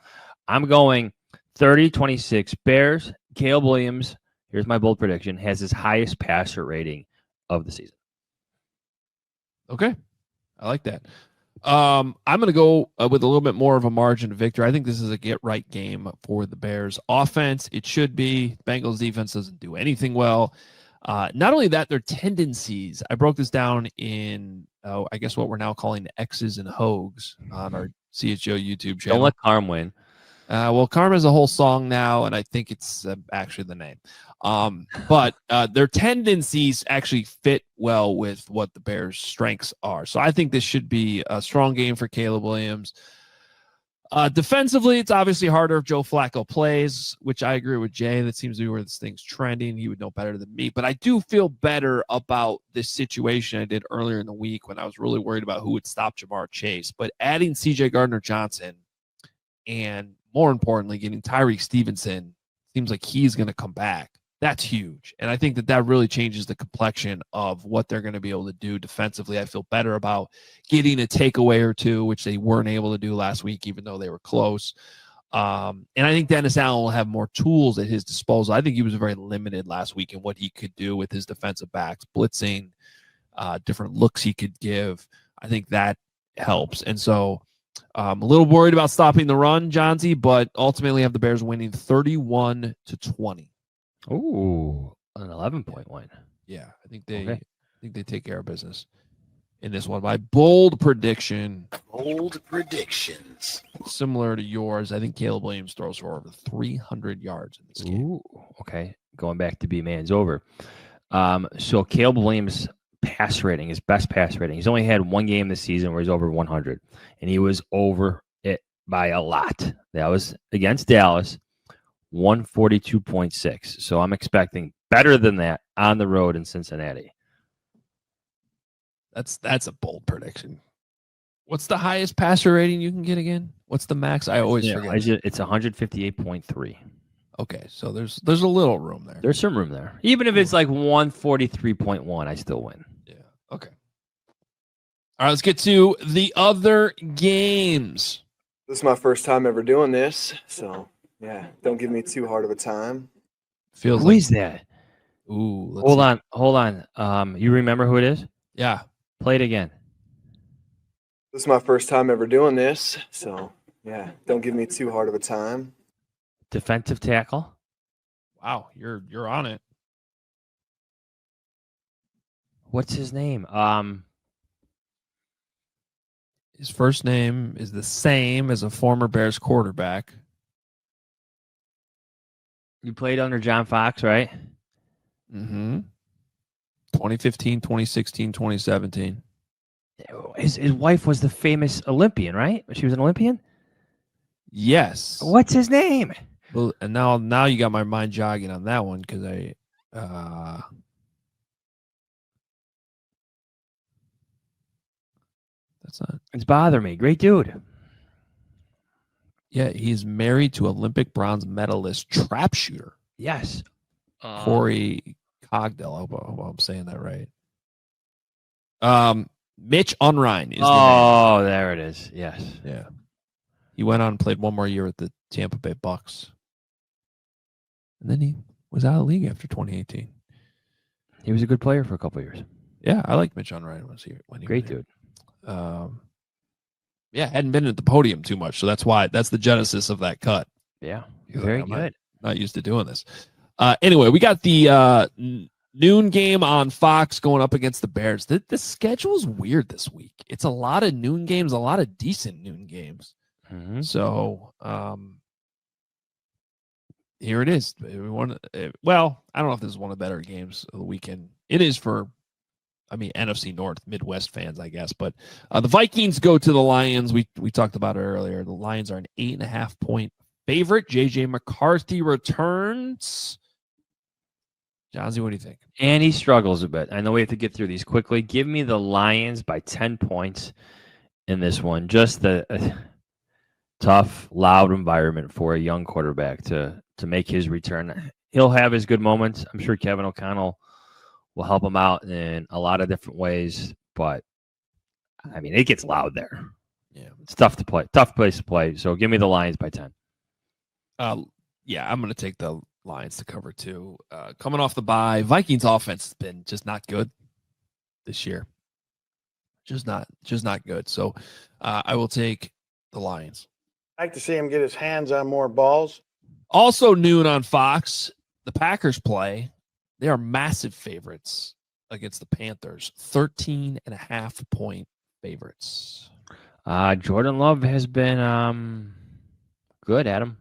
I'm going 30-26 Bears. Caleb Williams, here's my bold prediction, has his highest passer rating of the season. Okay. I like that. I'm going to go with a little bit more of a margin of victory. I think this is a get-right game for the Bears. Offense, it should be. Bengals defense doesn't do anything well. Not only that, their tendencies. I broke this down in, I guess what we're now calling the X's and Hoges on our CHO YouTube channel. Don't let Carm win. Well, Carm has a whole song now, and I think it's actually the name. But their tendencies actually fit well with what the Bears' strengths are. So I think this should be a strong game for Caleb Williams. Defensively, it's obviously harder if Joe Flacco plays, which I agree with Jay. That seems to be where this thing's trending. He would know better than me. But I do feel better about this situation I did earlier in the week when I was really worried about who would stop Jamar Chase. But adding C.J. Gardner-Johnson and, more importantly, getting Tyreek Stevenson seems like he's going to come back. That's huge. And I think that really changes the complexion of what they're going to be able to do defensively. I feel better about getting a takeaway or two, which they weren't able to do last week, even though they were close. And I think Dennis Allen will have more tools at his disposal. I think he was very limited last week in what he could do with his defensive backs, blitzing, different looks he could give. I think that helps. And so I'm a little worried about stopping the run, Johnsy, but ultimately have the Bears winning 31-20. Ooh, an 11-point win. Yeah, I think they take care of business in this one. My bold prediction. Bold predictions. Similar to yours, I think Caleb Williams throws for over 300 yards in this game. Ooh, okay. Going back to B-Man's over. So Caleb Williams' pass rating, his best pass rating, he's only had one game this season where he's over 100, and he was over it by a lot. That was against Dallas. 142.6. So I'm expecting better than that on the road in Cincinnati. That's a bold prediction. What's the highest passer rating you can get again? What's the max? I always forget. It's 158.3. Okay, so there's a little room there. There's some room there. Even if it's like 143.1, I still win. Yeah. Okay. All right, let's get to the other games. This is my first time ever doing this, so yeah, don't give me too hard of a time. Feels who like, is that? Ooh, hold on. You remember who it is? Yeah. Play it again. This is my first time ever doing this, so yeah, don't give me too hard of a time. Defensive tackle. Wow, you're on it. What's his name? His first name is the same as a former Bears quarterback. You played under John Fox, right? Mm-hmm. 2015, 2016, 2017. His wife was the famous Olympian, right? She was an Olympian? Yes. What's his name? Well, and now you got my mind jogging on that one because that's not. It's bothering me. Great dude. Yeah, he's married to Olympic bronze medalist trap shooter Yes. Corey Cogdell. I hope I'm saying that right. Mitch Unrein is the name. There it is. Yes. Yeah. He went on and played one more year with the Tampa Bay Bucks. And then he was out of the league after 2018. He was a good player for a couple of years. Yeah, I liked Mitch Unrein when he Great was dude. Yeah, hadn't been at the podium too much, so that's the genesis of that cut. Yeah, very good. Not used to doing this. Anyway, we got the noon game on Fox going up against the Bears. The schedule is weird this week. It's a lot of noon games, a lot of decent noon games. Mm-hmm. So here it is. Well, I don't know if this is one of the better games of the weekend. It is for, NFC North, Midwest fans, I guess. But the Vikings go to the Lions. We talked about it earlier. The Lions are an 8.5-point favorite. JJ McCarthy returns. Johnsy, what do you think? And he struggles a bit. I know we have to get through these quickly. Give me the Lions by 10 points in this one. Just the tough, loud environment for a young quarterback to make his return. He'll have his good moments. I'm sure Kevin O'Connell will help him out in a lot of different ways. But, it gets loud there. Yeah. It's tough to play. Tough place to play. So give me the Lions by 10. Yeah, I'm going to take the Lions to cover 2. Coming off the bye, Vikings offense has been just not good this year. Just not good. So I will take the Lions. I'd like to see him get his hands on more balls. Also noon on Fox, the Packers play. They are massive favorites against the Panthers. 13.5-point favorites. Jordan Love has been good, Adam.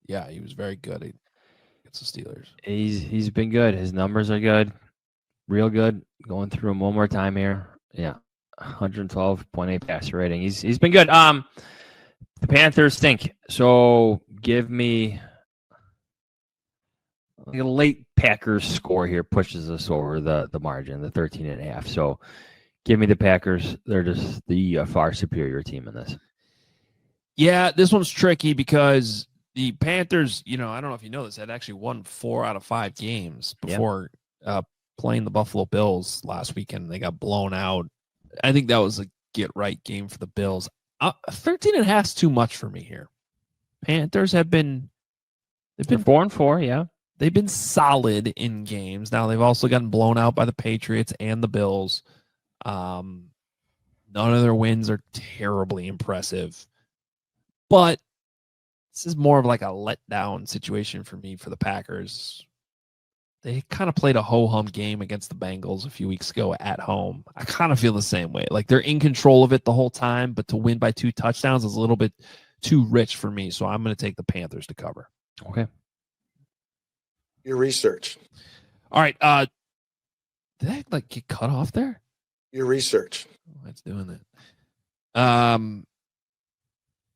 Yeah, he was very good against the Steelers. He's been good. His numbers are good. Real good. Going through them one more time here. Yeah. 112.8 passer rating. He's been good. The Panthers stink. So give me a late Packers score here pushes us over the margin, the 13.5. So give me the Packers. They're just the far superior team in this. Yeah, this one's tricky because the Panthers, I don't know if you know this, had actually won 4 out of 5 games before playing the Buffalo Bills last weekend. They got blown out. I think that was a get-right game for the Bills. 13.5 is too much for me here. Panthers they've been 4-4, yeah. They've been solid in games. Now they've also gotten blown out by the Patriots and the Bills. None of their wins are terribly impressive. But this is more of like a letdown situation for me for the Packers. They kind of played a ho-hum game against the Bengals a few weeks ago at home. I kind of feel the same way. Like they're in control of it the whole time, but to win by 2 touchdowns is a little bit too rich for me. So I'm going to take the Panthers to cover. Okay. Your research. All right. Did I get cut off there? Your research. Oh, it's doing that.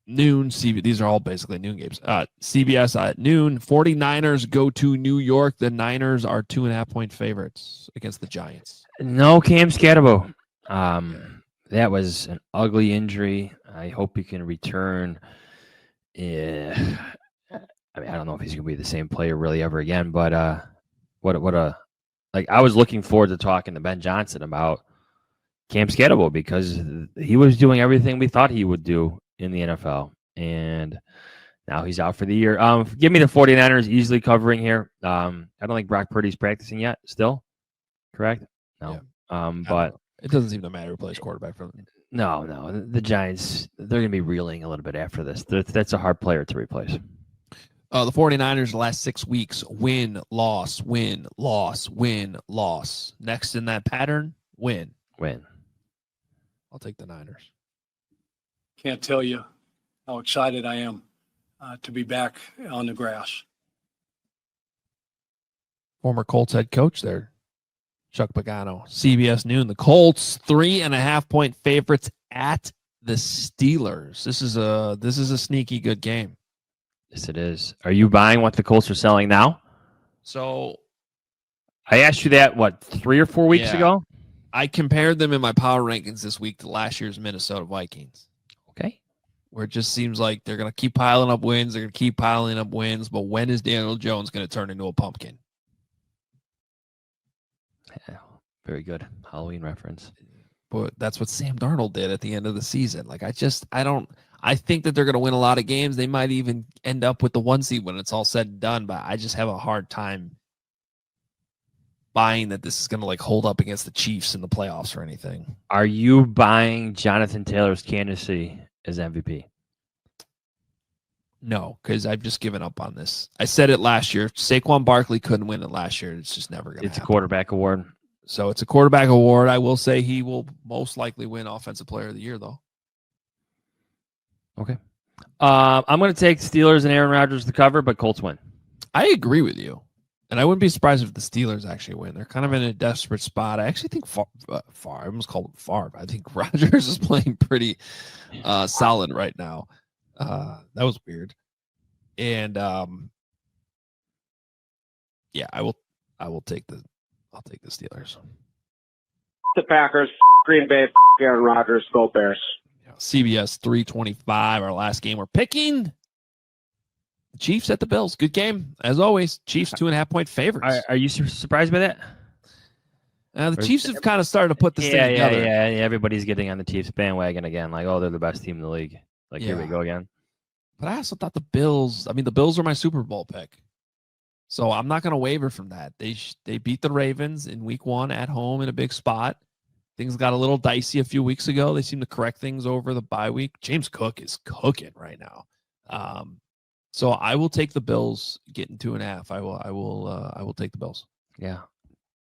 Noon, these are all basically noon games. CBS at noon, 49ers go to New York. The Niners are 2.5-point favorites against the Giants. No Cam Scatterbo. That was an ugly injury. I hope he can return. I don't know if he's going to be the same player really ever again, but I was looking forward to talking to Ben Johnson about Cam Scatterbo because he was doing everything we thought he would do in the NFL, and now he's out for the year. Give me the 49ers easily covering here. I don't think Brock Purdy's practicing yet still, correct? No. Yeah. But it doesn't seem to matter who plays quarterback for them. No. The Giants, they're going to be reeling a little bit after this. That's a hard player to replace. The 49ers the last 6 weeks, win, loss, win, loss, win, loss. Next in that pattern, win. I'll take the Niners. Can't tell you how excited I am to be back on the grass. former Colts head coach there, Chuck Pagano. CBS Noon. The Colts 3.5-point favorites at the Steelers. This is a sneaky good game. Yes, it is. Are you buying what the Colts are selling now? So I asked you that, 3 or 4 weeks ago? I compared them in my power rankings this week to last year's Minnesota Vikings. Okay. Where it just seems like they're going to keep piling up wins. They're going to keep piling up wins. But when is Daniel Jones going to turn into a pumpkin? Yeah, very good Halloween reference. But that's what Sam Darnold did at the end of the season. Like, I think that they're going to win a lot of games. They might even end up with the 1 seed when it's all said and done. But I just have a hard time buying that this is going to like hold up against the Chiefs in the playoffs or anything. Are you buying Jonathan Taylor's candidacy as MVP? No, because I've just given up on this. I said it last year. Saquon Barkley couldn't win it last year. It's just never going to happen. It's a quarterback award. So it's a quarterback award. I will say he will most likely win Offensive Player of the Year, though. Okay. I'm going to take Steelers and Aaron Rodgers to cover, but Colts win. I agree with you. And I wouldn't be surprised if the Steelers actually win. They're kind of in a desperate spot. I actually think I almost called him Favre. I think Rodgers is playing pretty solid right now. That was weird. And yeah, I'll take the Steelers. The Packers, Green Bay, Aaron Rodgers, go Bears. CBS 325, our last game. We're picking the Chiefs at the Bills. Good game, as always. Chiefs 2.5-point favorites. Are you surprised by that? The Chiefs have kind of started to put this thing together. Yeah. Everybody's getting on the Chiefs bandwagon again. Like, oh, they're the best team in the league. Like, here we go again. But I also thought the Bills are my Super Bowl pick. So I'm not going to waver from that. They beat the Ravens in week 1 at home in a big spot. Things got a little dicey a few weeks ago. They seem to correct things over the bye week. James Cook is cooking right now. So I will take the Bills getting 2.5. I will take the Bills. Yeah.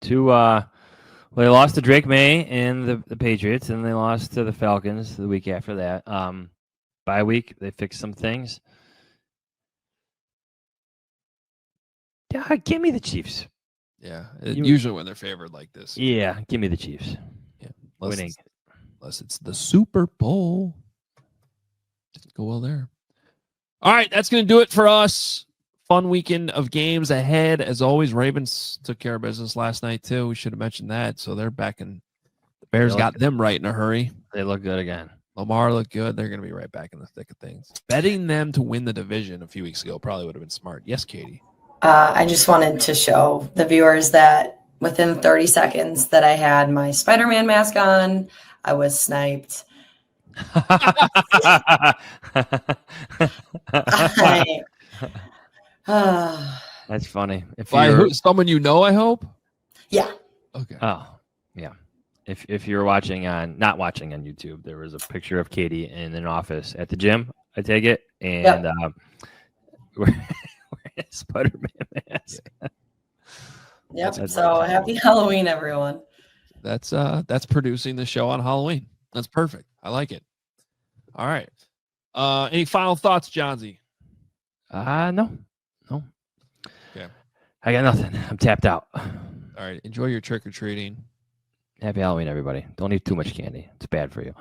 They lost to Drake May and the Patriots, and they lost to the Falcons the week after that. Bye week, they fixed some things. Yeah, give me the Chiefs. Yeah, usually when they're favored like this. Yeah, give me the Chiefs. Yeah, winning. Unless it's the Super Bowl. Didn't go well there. All right, that's going to do it for us. Fun weekend of games ahead. As always, Ravens took care of business last night, too. We should have mentioned that. So they're back in. The Bears got them right in a hurry. They look good again. Lamar looked good. They're going to be right back in the thick of things. Betting them to win the division a few weeks ago probably would have been smart. Yes, Katie? I just wanted to show the viewers that within 30 seconds that I had my Spider-Man mask on, I was sniped. That's funny. Someone you know, I hope? Yeah. Okay. Oh, yeah. If you're not watching on YouTube, there was a picture of Katie in an office at the gym, I take it, and wearing a Spider-Man mask. Yep. So happy Halloween, everyone. That's producing the show on Halloween. That's perfect. I like it. All right. Any final thoughts, Johnsy? No. Okay. I got nothing. I'm tapped out. All right. Enjoy your trick-or-treating. Happy Halloween, everybody. Don't eat too much candy. It's bad for you.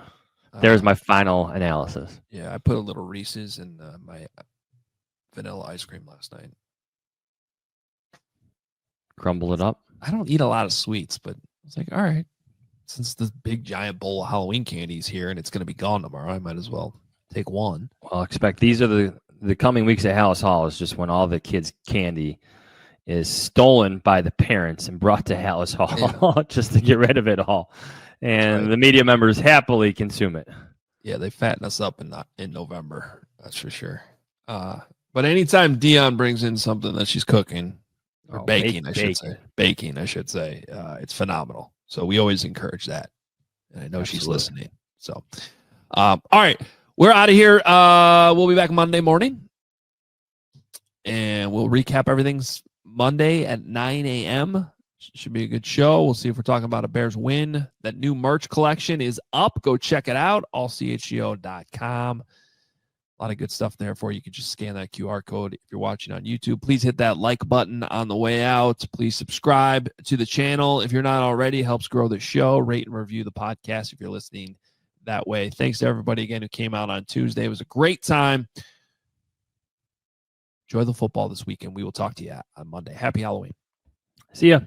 There's my final analysis. Yeah, I put a little Reese's in my vanilla ice cream last night. Crumble it up? I don't eat a lot of sweets, but it's like, all right, since the big giant bowl of Halloween candy is here and it's going to be gone tomorrow, I might as well take one. Well, expect these are the coming weeks at Hallis Hall is just when all the kids' candy is stolen by the parents and brought to Hallis Hall just to get rid of it all. And the media members happily consume it. Yeah, they fatten us up in November. That's for sure. But anytime Dion brings in something that she's cooking or baking, I should say, it's phenomenal. So we always encourage that. And I know she's listening. So, all right, we're out of here. We'll be back Monday morning and we'll recap everything's Monday at 9 a.m. Should be a good show. We'll see if we're talking about a Bears win. That new merch collection is up. Go check it out. allchgo.com. A lot of good stuff there for you. You can just scan that QR code if you're watching on YouTube. Please hit that like button on the way out. Please subscribe to the channel if you're not already. It helps grow the show. Rate and review the podcast if you're listening that way. Thanks to everybody again who came out on Tuesday. It was a great time. Enjoy the football this weekend. We will talk to you on Monday. Happy Halloween. See ya.